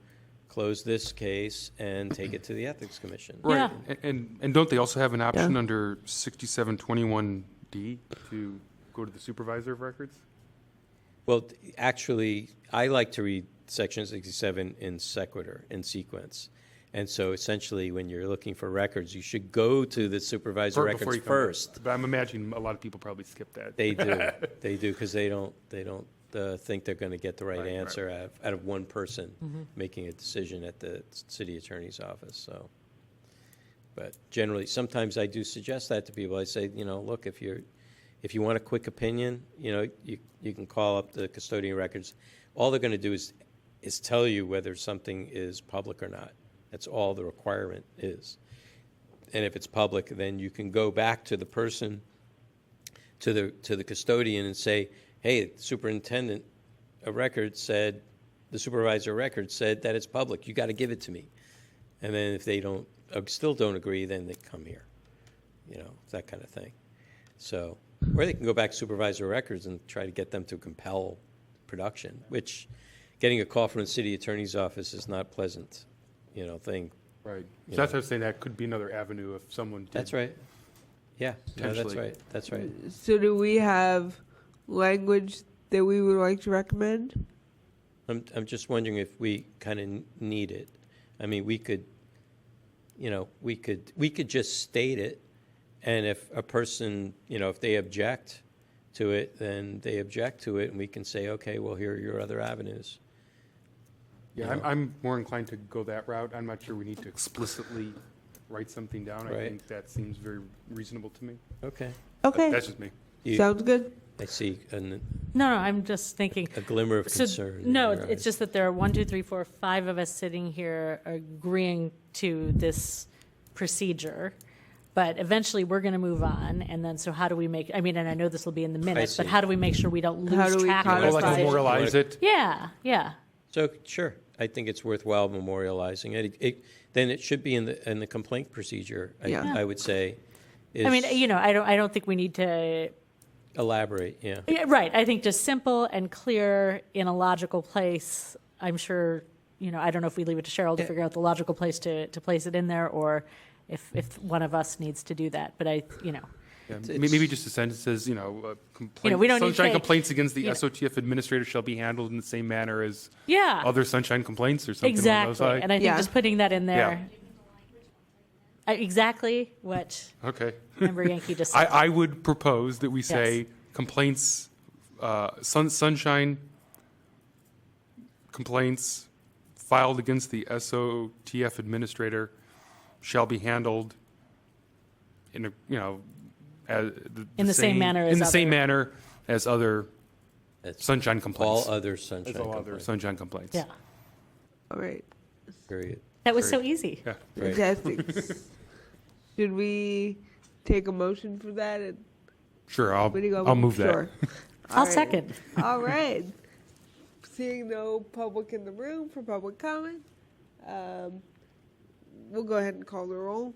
close this case and take it to the Ethics Commission. Right, Yeah. and don't they also have an option Yeah. under 6721D to go to the supervisor of records? Well, actually, I like to read Section 67 in sequitur, in sequence. And so essentially, when you're looking for records, you should go to the supervisor Before records you come back. first. But I'm imagining a lot of people probably skip that. They do, because they don't think they're going to get the right Right, answer out of one person making a decision at the city attorney's office, so. But generally, sometimes I do suggest that to people. I say, you know, look, if you want a quick opinion, you know, you can call up the custodian records. All they're going to do is tell you whether something is public or not. That's all the requirement is. And if it's public, then you can go back to the person, to the custodian and say, hey, the superintendent of records said, the supervisor of records said that it's public. You got to give it to me. And then if they still don't agree, then they come here. You know, that kind of thing. So, or they can go back to supervisor of records and try to get them to compel production, which getting a call from the city attorney's office is not pleasant, you know, thing. Right. You So that's know. what I was saying, that could be another avenue if someone did. That's right. Yeah, no, that's Potentially. right. That's right. So do we have language that we would like to recommend? I'm just wondering if we kind of need it. I mean, we could, you know, we could just state it, and if a person, you know, if they object to it, then they object to it, and we can say, okay, well, here are your other avenues. Yeah, I'm more inclined to go that route. I'm not sure we need to explicitly write something down. I Right. think that seems very reasonable to me. Okay. Okay, That's just me. sounds good. I see No, I'm just thinking. a glimmer of So, concern. in no, your it's eyes. just that there are 1, 2, 3, 4, 5 of us sitting here agreeing to this procedure. But eventually, we're going to move on, and then so how do we make? I mean, and I know this will be in the minutes, but see. how do we make sure we don't How lose do we track codify of Or this? like it? memorialize it. Yeah. So, sure, I think it's worthwhile memorializing it. Then it should be in the complaint procedure, Yeah. I would say. I mean, is I don't think we need to. elaborate, yeah. Yeah, right. I think just simple and clear in a logical place. I'm sure, I don't know if we leave it to Cheryl to figure out the logical place to place it in there, or if one of us needs to do that. But Yeah, maybe just a sentence says, we don't need sunshine to- complaints against the yeah. SOTF administrator shall be handled in the same manner as yeah, other sunshine complaints or something along exactly. those lines. And I think Yeah. just putting that in there, exactly what Okay. Member Yankee just said. I would propose that we say complaints, sunshine complaints filed against the SOTF administrator shall be handled in a, as In the same manner as in the same other- manner as other That's sunshine complaints. all other sunshine as all other complaints, sunshine complaints. Yeah, All right. period. that was so easy. Yeah. Right. Fantastic. Should we take a motion for that? And Sure. what do you go I'll with? move that. Sure. I'll All right. second. All right. Seeing no public in the room for public comment, we'll go ahead and call the roll.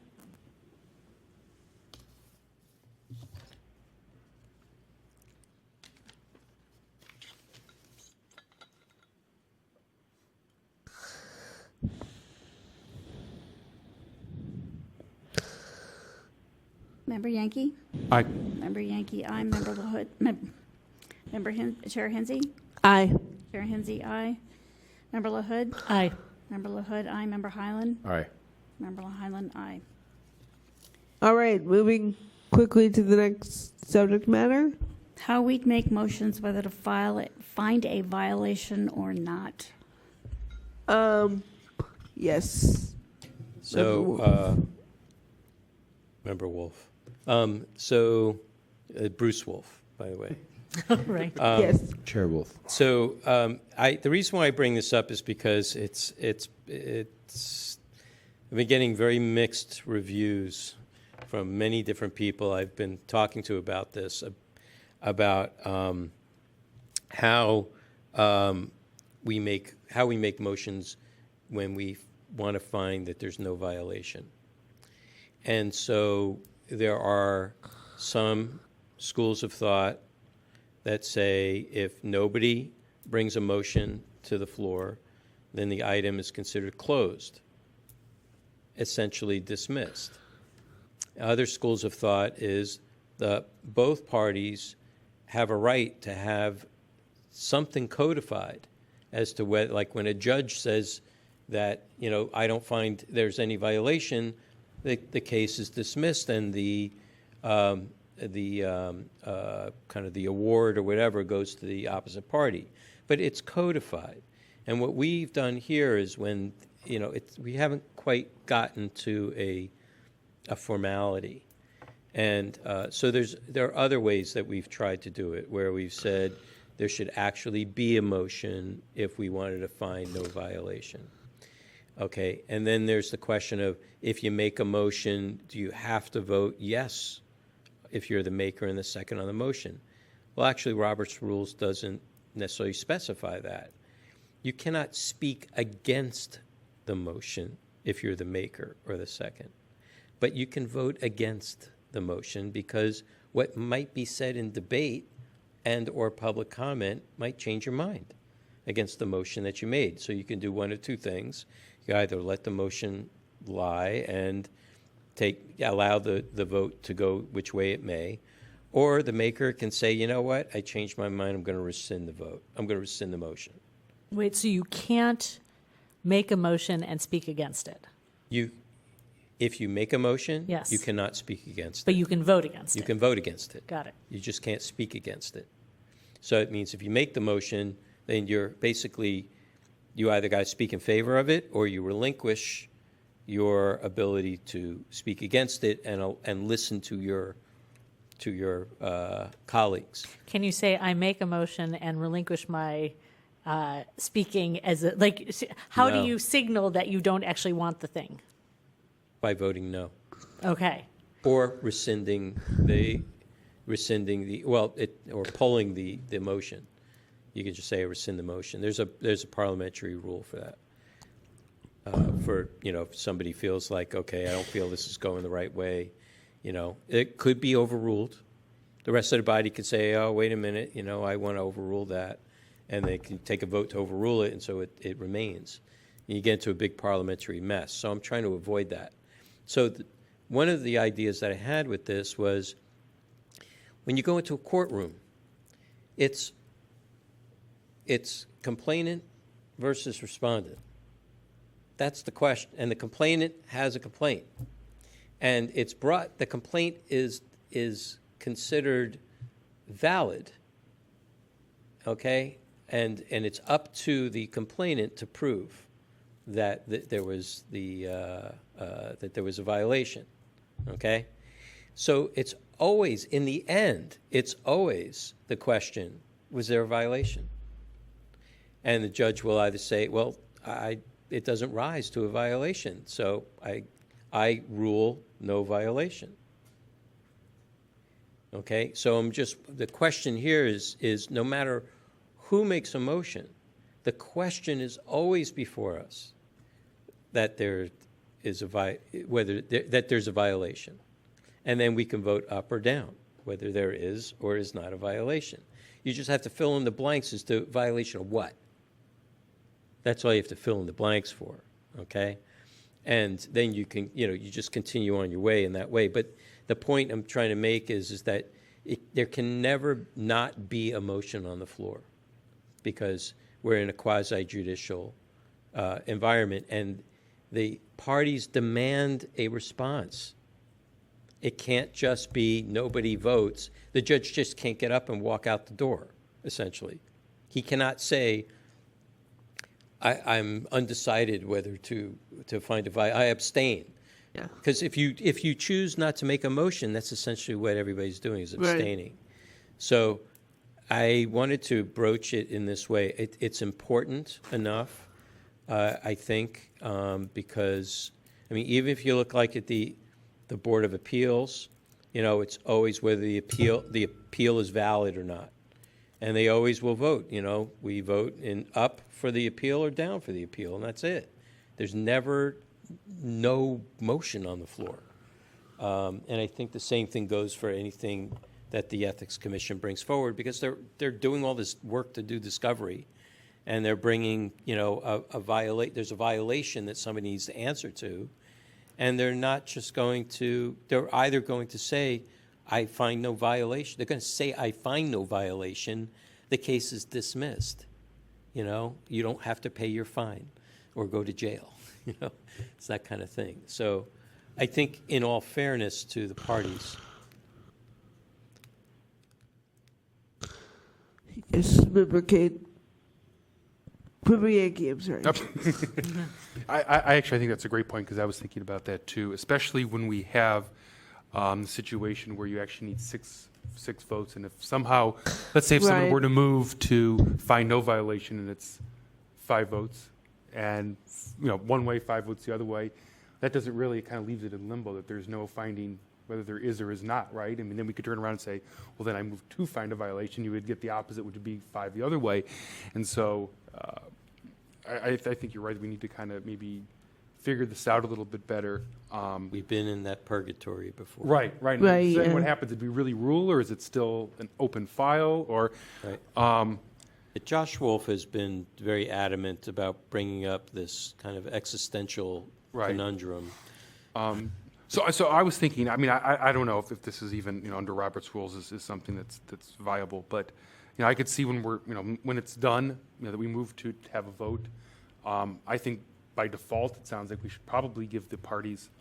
Member Yankee? Aye. Member Yankee, aye. Member LaHood? Chair Hensy? Aye. Chair Hensy, aye. Member LaHood? Aye. Member LaHood, aye. Member Highland? All right. Member Highland, aye. All right, moving quickly to the next subject matter. How we make motions whether to find a violation or not. Yes. So, Member Wolf. Bruce Wolf, by the way. Right. Yes. Chair Wolf. So the reason why I bring this up is because I've been getting very mixed reviews from many different people I've been talking to about this, about how we make motions when we want to find that there's no violation. And so there are some schools of thought that say if nobody brings a motion to the floor, then the item is considered closed, essentially dismissed. Other schools of thought is that both parties have a right to have something codified as to whether, like when a judge says that, I don't find there's any violation, the case is dismissed and the kind of the award or whatever goes to the opposite party. But it's codified. And what we've done here is when, we haven't quite gotten to a formality. And so there are other ways that we've tried to do it, where we've said there should actually be a motion if we wanted to find no violation. Okay, and then there's the question of if you make a motion, do you have to vote yes if you're the maker and the second on the motion? Well, actually, Robert's Rules doesn't necessarily specify that. You cannot speak against the motion if you're the maker or the second. But you can vote against the motion because what might be said in debate and or public comment might change your mind against the motion that you made. So you can do one of two things. You either let the motion lie and allow the vote to go which way it may, or the maker can say, you know what, I changed my mind, I'm going to rescind the vote. I'm going to rescind the motion. Wait, so you can't make a motion and speak against it? If you make a motion, Yes. you cannot speak against it. But you can vote against it? You can vote against it. Got it. You just can't speak against it. So it means if you make the motion, then you're basically, you either got to speak in favor of it or you relinquish your ability to speak against it and listen to your colleagues. Can you say, I make a motion and relinquish my speaking as how No. do you signal that you don't actually want the thing? By voting no. Okay. or rescinding the, or pulling the motion. You could just say rescind the motion. There's a parliamentary rule for that. For, if somebody feels like, okay, I don't feel this is going the right way, it could be overruled. The rest of the body could say, oh, wait a minute, I want to overrule that. And they can take a vote to overrule it, and so it remains. You get into a big parliamentary mess. So I'm trying to avoid that. So one of the ideas that I had with this was, when you go into a courtroom, it's complainant versus respondent. That's the question. And the complainant has a complaint. And it's brought, the complaint is considered valid, okay? And it's up to the complainant to prove that there was that there was a violation, okay? So it's always, in the end, it's always the question, was there a violation? And the judge will either say, well, it doesn't rise to a violation, so I rule no violation. Okay, so the question here is no matter who makes a motion, the question is always before us that there is that there's a violation. And then we can vote up or down, whether there is or is not a violation. You just have to fill in the blanks as to violation of what. That's all you have to fill in the blanks for, okay? And then you can, you just continue on your way in that way. But the point I'm trying to make is that there can never not be a motion on the floor, because we're in a quasi-judicial environment, and the parties demand a response. It can't just be nobody votes. The judge just can't get up and walk out the door, essentially. He cannot say, I'm undecided whether to find a violation. I abstain. Yeah. Because if you choose not to make a motion, that's essentially what everybody's doing, is abstaining. Right. So I wanted to broach it in this way. It's important enough, I think, because, even if you look like at the Board of Appeals, it's always whether the appeal is valid or not. And they always will vote, we vote up for the appeal or down for the appeal, and that's it. There's never no motion on the floor. And I think the same thing goes for anything that the Ethics Commission brings forward, because they're doing all this work to do discovery, and they're bringing, there's a violation that somebody needs to answer to, and they're not just they're either going to say, I find no violation. They're going to say, I find no violation. The case is dismissed. You don't have to pay your fine or go to jail. It's that kind of thing. So I think, in all fairness to the parties. Yes, Member Kate. Member Yankee, I'm sorry. I actually think that's a great point, because I was thinking about that too, especially when we have the situation where you actually need six votes, and if somehow, let's say if someone were to move to find no violation and it's 5 votes, and one way, 5 votes the other way, that doesn't really, it kind of leaves it in limbo that there's no finding whether there is or is not, right? Then we could turn around and say, well, then I moved to find a violation. You would get the opposite, which would be 5 the other way. And so I think you're right. We need to kind of maybe figure this out a little bit better. We've been in that purgatory before. Right. Right, Then what happens? Did we really rule, or is it still an open file? Or right. Josh Wolf has been very adamant about bringing up this kind of existential conundrum. So I was thinking, I don't know if this is even, under Robert's rules is something that's viable, but I could see when when it's done, that we move to have a vote. I think by default, it sounds like we should probably give the parties,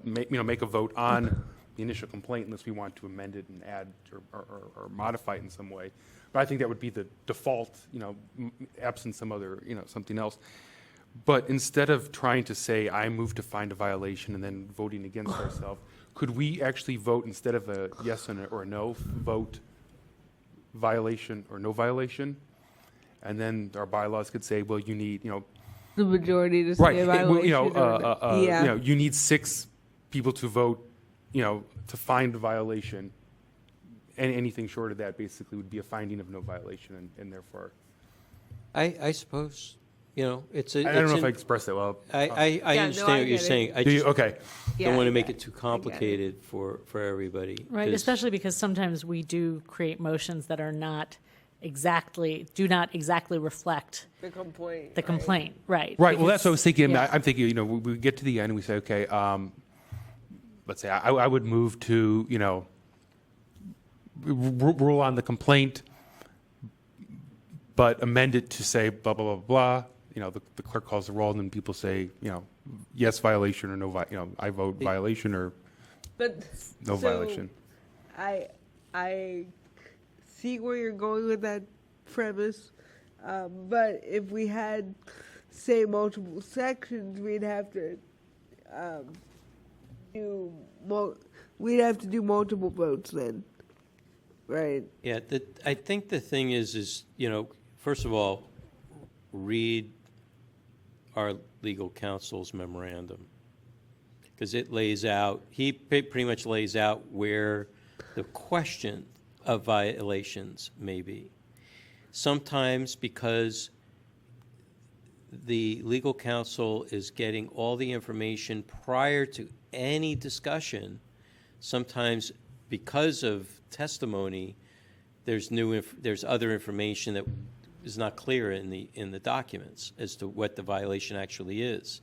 make a vote on the initial complaint, unless we want to amend it and add or modify it in some way. But I think that would be the default, absent some other, something else. But instead of trying to say, I move to find a violation and then voting against ourselves, could we actually vote, instead of a yes or a no, vote violation or no violation? And then our bylaws could say, well, you need, the majority to say a violation. You need 6 people to vote, to find a violation, and anything short of that basically would be a finding of no violation, and therefore. I suppose, it's a. I don't know if I expressed that well. I no, understand I what you're get it. saying. I Do you? just Okay. don't want to make yeah. it too complicated for everybody. Right, 'cause- especially because sometimes we do create motions that are do not exactly reflect The complaint. the complaint, right? Right. Well, that's what I was thinking. Yeah. I'm thinking, we get to the end and we say, okay, let's say I would move to, rule on the complaint, but amend it to say blah, blah, blah, blah. The clerk calls the roll and then people say, yes, violation or no, I vote violation or But no violation. I see where you're going with that premise, but if we had, say, multiple sections, we'd have to do multiple votes then, right? Yeah, I think the thing is, first of all, read our legal counsel's memorandum, because it lays out, he pretty much lays out where the question of violations may be. Sometimes because the legal counsel is getting all the information prior to any discussion, sometimes because of testimony, there's other information that is not clear in the documents as to what the violation actually is.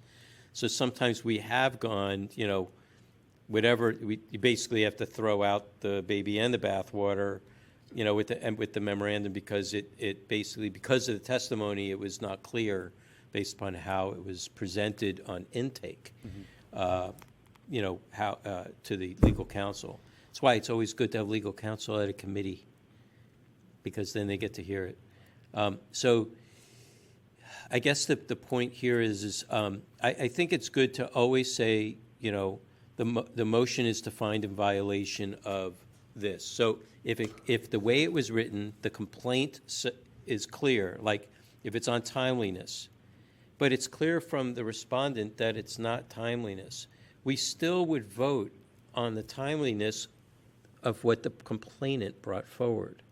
So sometimes we have gone, whatever, you basically have to throw out the baby and the bathwater, with the memorandum, because it basically, because of the testimony, it was not clear based upon how it was presented on intake, how to the legal counsel. That's why it's always good to have legal counsel at a committee, because then they get to hear it. So I guess the point here is I think it's good to always say, the motion is to find in violation of this. So if the way it was written, the complaint is clear, like if it's on timeliness, but it's clear from the respondent that it's not timeliness, we still would vote on the timeliness of what the complainant brought forward.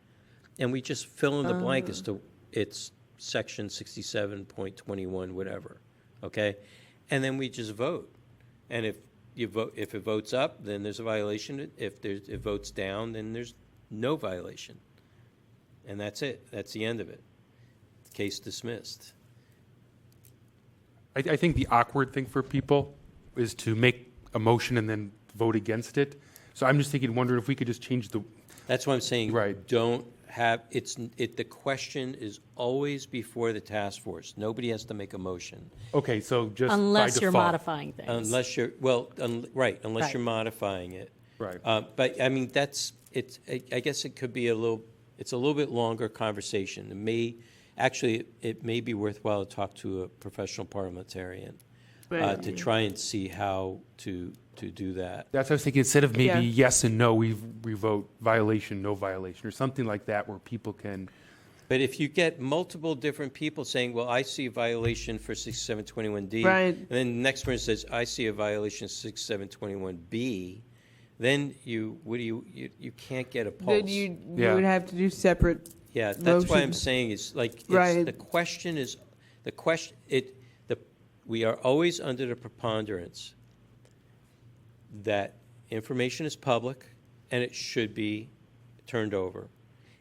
And we just fill in the blank as to it's section 67.21, whatever, okay? And then we just vote. And if it votes up, then there's a violation. If it votes down, then there's no violation. And that's it. That's the end of it. Case dismissed. I think the awkward thing for people is to make a motion and then vote against it. So I'm just wondering if we could just change the. That's what I'm saying. Right. Don't have, the question is always before the task force. Nobody has to make a motion. Okay, so just Unless by you're default. modifying things. Unless you're, unless Right. you're modifying it. Right. But I mean, I guess it could be it's a little bit longer conversation. It may be worthwhile to talk to a professional parliamentarian to try and see how to do that. That's what I was thinking. Instead of maybe Yeah. yes and no, we vote violation, no violation, or something like that, where people can. But if you get multiple different people saying, well, I see a violation for 6721D, Right. and then the next person says, I see a violation of 6721B, then you can't get a pulse. Then you Yeah. would have to do separate. Yeah, that's why I'm motions. saying is like, Right. we are always under the preponderance that information is public and it should be turned over.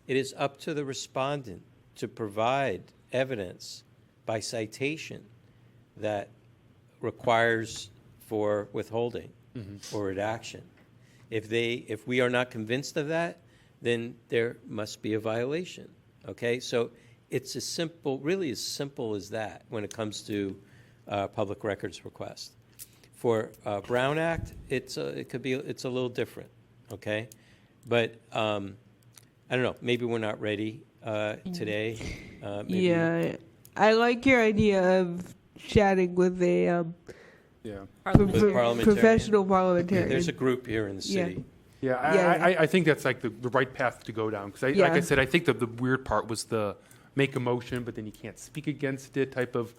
It is up to the respondent to provide evidence by citation that requires for withholding or redaction. If we are not convinced of that, then there must be a violation. Okay, so it's really as simple as that when it comes to public records request. For Brown Act, it's a little different. Okay, but I don't know. Maybe we're not ready today. Maybe. Yeah, I like your idea of chatting with a Yeah. With parliamentarian. professional parliamentarian. There's a group here in the city. Yeah, Yeah. I think that's like the right path to go down. Because like I said, I think the weird part was the make a motion, but then you can't speak against it type of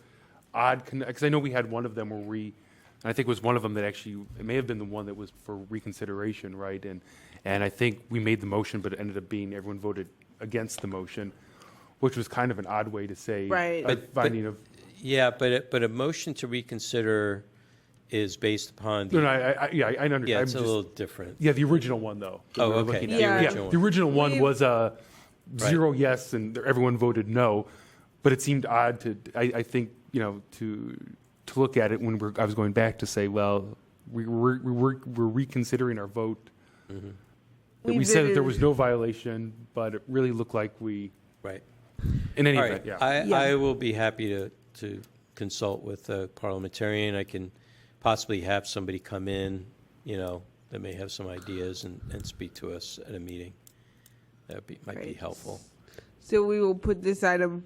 odd. Because I know we had one of them where we And I think it was one of them that actually, it may have been the one that was for reconsideration, right? And I think we made the motion, but it ended up being everyone voted against the motion, which was kind of an odd way to say Right. a finding of. Yeah, but a motion to reconsider is based upon the. No, I understand. Yeah, it's a little different. Yeah, the original one though. that Oh, we were okay. looking at. The Yeah, original one. the original one We- was 0 yes and everyone voted no, but it seemed odd to. I think to look at it when I was going back to say, well, we're reconsidering our vote. Mm-hmm. We said that there was no violation, but it really looked like we. Right. In any All event, right. yeah. I will be happy to consult with a parliamentarian. I can possibly have somebody come in, that may have some ideas and speak to us at a meeting. That might be Right. helpful. So we will put this item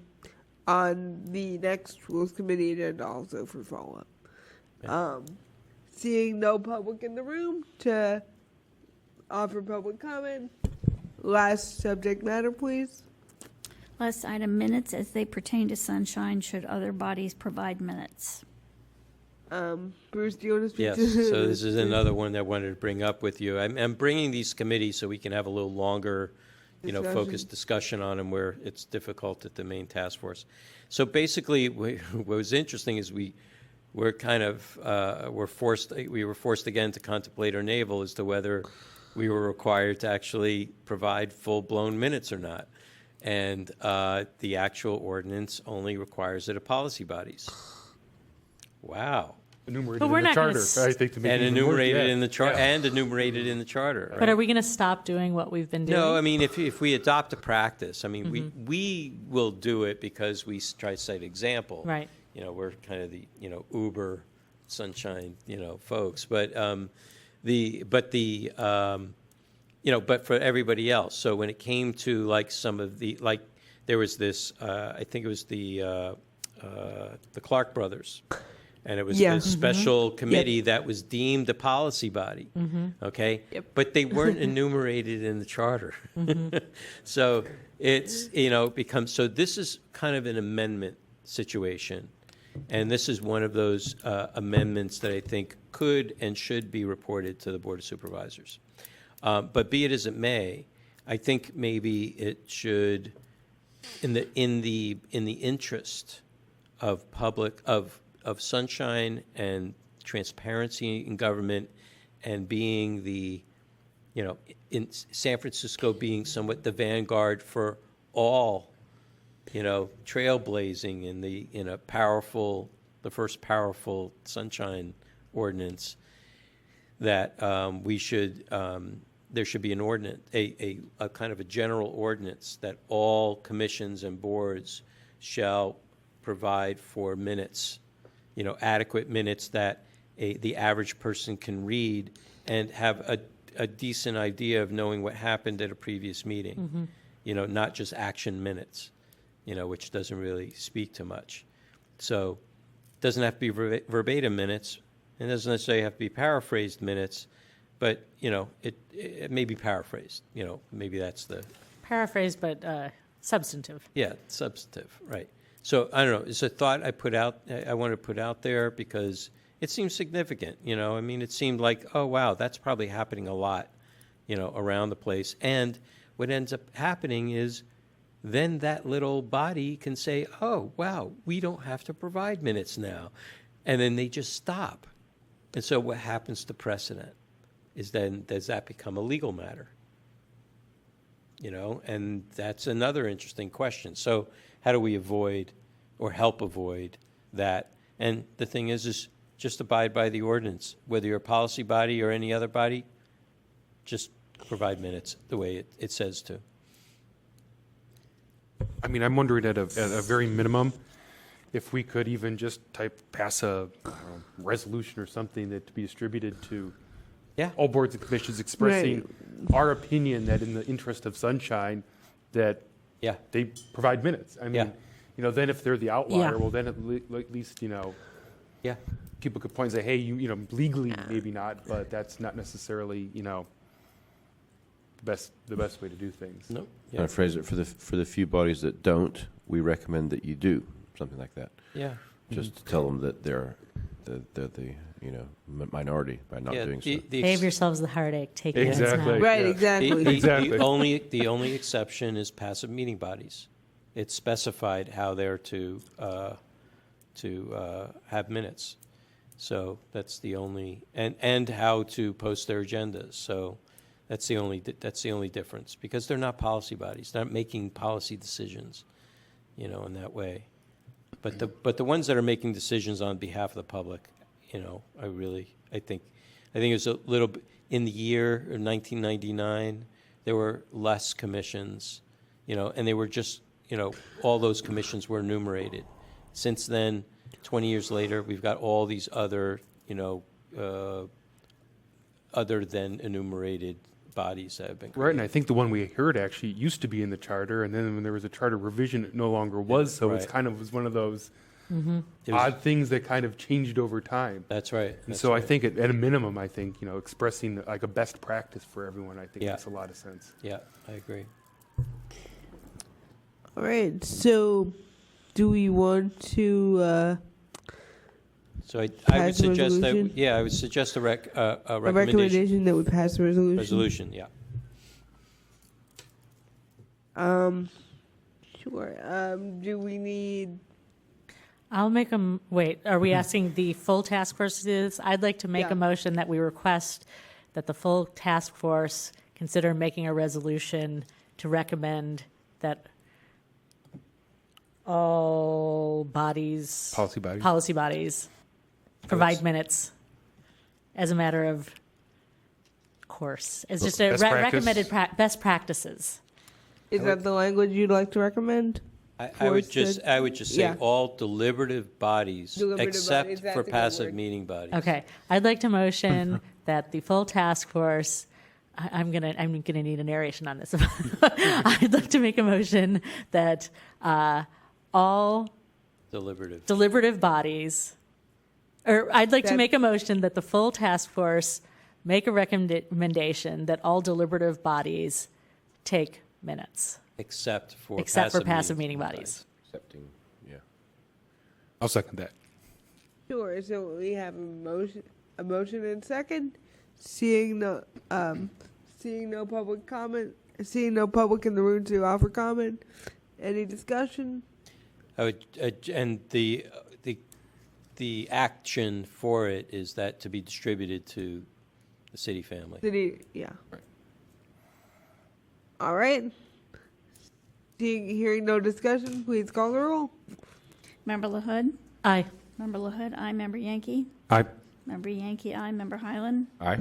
on the next Rules Committee agenda also for follow-up. Okay. Seeing no public in the room to offer public comment. Last subject matter, please. Last item, minutes as they pertain to sunshine, should other bodies provide minutes? Bruce, do you want to speak Yes, to so this is another one that I wanted to bring up with you. I'm bringing these committees so we can have a little longer, focused discussion on them where it's difficult at the main task force. So basically, what was interesting is we were forced again to contemplate our navel as to whether we were required to actually provide full-blown minutes or not. And the actual ordinance only requires it of policy bodies. Wow. Enumerated But we're in the not gonna charter, I think, to make And it even worse, enumerated yeah. in the charter, Yeah. and enumerated in the charter. But right? are we going to stop doing what we've been doing? No, I mean, if we adopt a practice, I mean, we will do it because we try to set example. Right. We're kind of the, Uber sunshine, folks. But but for everybody else. So when it came to like some of the, like there was this, I think it was the Clark brothers. And it was Yeah. a special committee that was deemed a policy body, okay? Yep. But they weren't enumerated in the charter. So it's, becomes, so this is kind of an amendment situation. And this is one of those amendments that I think could and should be reported to the Board of Supervisors. But be it as it may, I think maybe it should, in the interest of public, of sunshine and transparency in government, and being the, in San Francisco being somewhat the vanguard for all, trailblazing in the first powerful sunshine ordinance, that there should be an ordinance, a kind of a general ordinance that all commissions and boards shall provide for minutes, adequate minutes that the average person can read and have a decent idea of knowing what happened at a previous meeting. Not just action minutes, which doesn't really speak to much. So it doesn't have to be verbatim minutes, and it doesn't necessarily have to be paraphrased minutes, but, it may be paraphrased. Maybe that's the... Paraphrased, but substantive. Yeah, substantive, right. So, I don't know, it's a thought I want to put out there because it seems significant, I mean, it seemed like, oh, wow, that's probably happening a lot, around the place. And what ends up happening is then that little body can say, oh, wow, we don't have to provide minutes now. And then they just stop. And so what happens to precedent is then, does that become a legal matter? And that's another interesting question. So how do we avoid or help avoid that? And the thing is just abide by the ordinance. Whether you're a policy body or any other body, just provide minutes the way it says to. I mean, I'm wondering at a very minimum, if we could even just pass a resolution or something that to be distributed to all boards and commissions expressing our opinion that in the interest of sunshine, that they provide minutes. I mean, then if they're the outlier, well, then at least, people could point and say, hey, legally maybe not, but that's not necessarily, the best way to do things. No. Can I phrase it, for the few bodies that don't, we recommend that you do something like that. Yeah. Just to tell them that they're the minority by not doing so. Save yourselves the heartache. Take it Exactly. now. Right, Yeah. exactly. Exactly. The only exception is passive meeting bodies. It's specified how they're to have minutes. So that's the only, and how to post their agendas. So that's the only difference, because they're not policy bodies. They're not making policy decisions, in that way. But the ones that are making decisions on behalf of the public, I think it was a little bit, in the year of 1999, there were less commissions, and they were just, all those commissions were enumerated. Since then, 20 years later, we've got all these other, other than enumerated bodies that have been created. Right, and I think the one we heard actually used to be in the charter, and then when there was a charter revision, it no longer was. So it's Right. kind of was one of those It was- odd things that kind of changed over time. That's right. And That's so I right. think at a minimum, I think expressing like a best practice for everyone, I think Yeah. makes a lot of sense. Yeah, I agree. All right. So, do we want to So I would Pass a suggest that, resolution? I would suggest a a recommendation. recommendation that we pass the resolution? Resolution, yeah. Sure. Do we need? I'll make a wait. Are we asking the full task force to do this? I'd like to make Yeah. a motion that we request that the full task force consider making a resolution to recommend that all bodies, Policy bodies. provide minutes as a matter of course. It's just a Best practice. recommended best practices. Is that the language you'd like to recommend? I would just say yeah. all deliberative bodies, Deliberative except bodies, that's for a good passive word. meeting bodies. Okay, I'd like to motion that the full task force. I'm gonna need a narration on this. I'd like to make a motion that all Deliberative. bodies, or I'd like to That- make a motion that the full task force make a recommendation that all deliberative bodies take minutes, Except for passive meeting bodies. Accepting, yeah. I'll second that. Sure. So we have a motion and second. Seeing no public comment, seeing no public in the room to offer comment. Any discussion? I would, and the action for it is that to be distributed to the city family. Yeah. Right. All right. Hearing no discussion, please call the roll. Member LaHood? Aye. Member LaHood, aye. Member Yankee? Aye. Member Yankee, aye. Member Highland? Aye.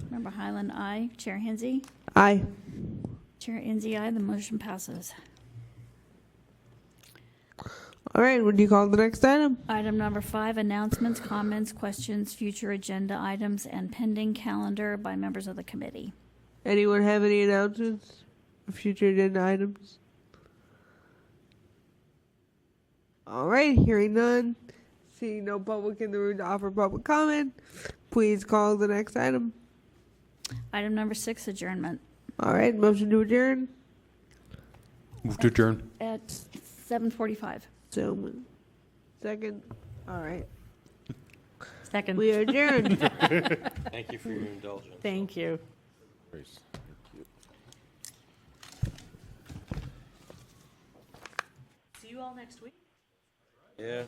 Member Highland, aye. Chair Hinsey? Aye. Chair Hinsey, aye. The motion passes. All right. Would you call the next item? Item number 5, announcements, comments, questions, future agenda items, and pending calendar by members of the committee. Anyone have any announcements? Future agenda items? All right. Hearing none. Seeing no public in the room to offer public comment, please call the next item. Item number 6, adjournment. All right. Motion to adjourn. Move to adjourn. At 7:45. So, second. All right. Second. We are adjourned. Thank you for your indulgence. Thank you. Grace. See you all next week. Yeah.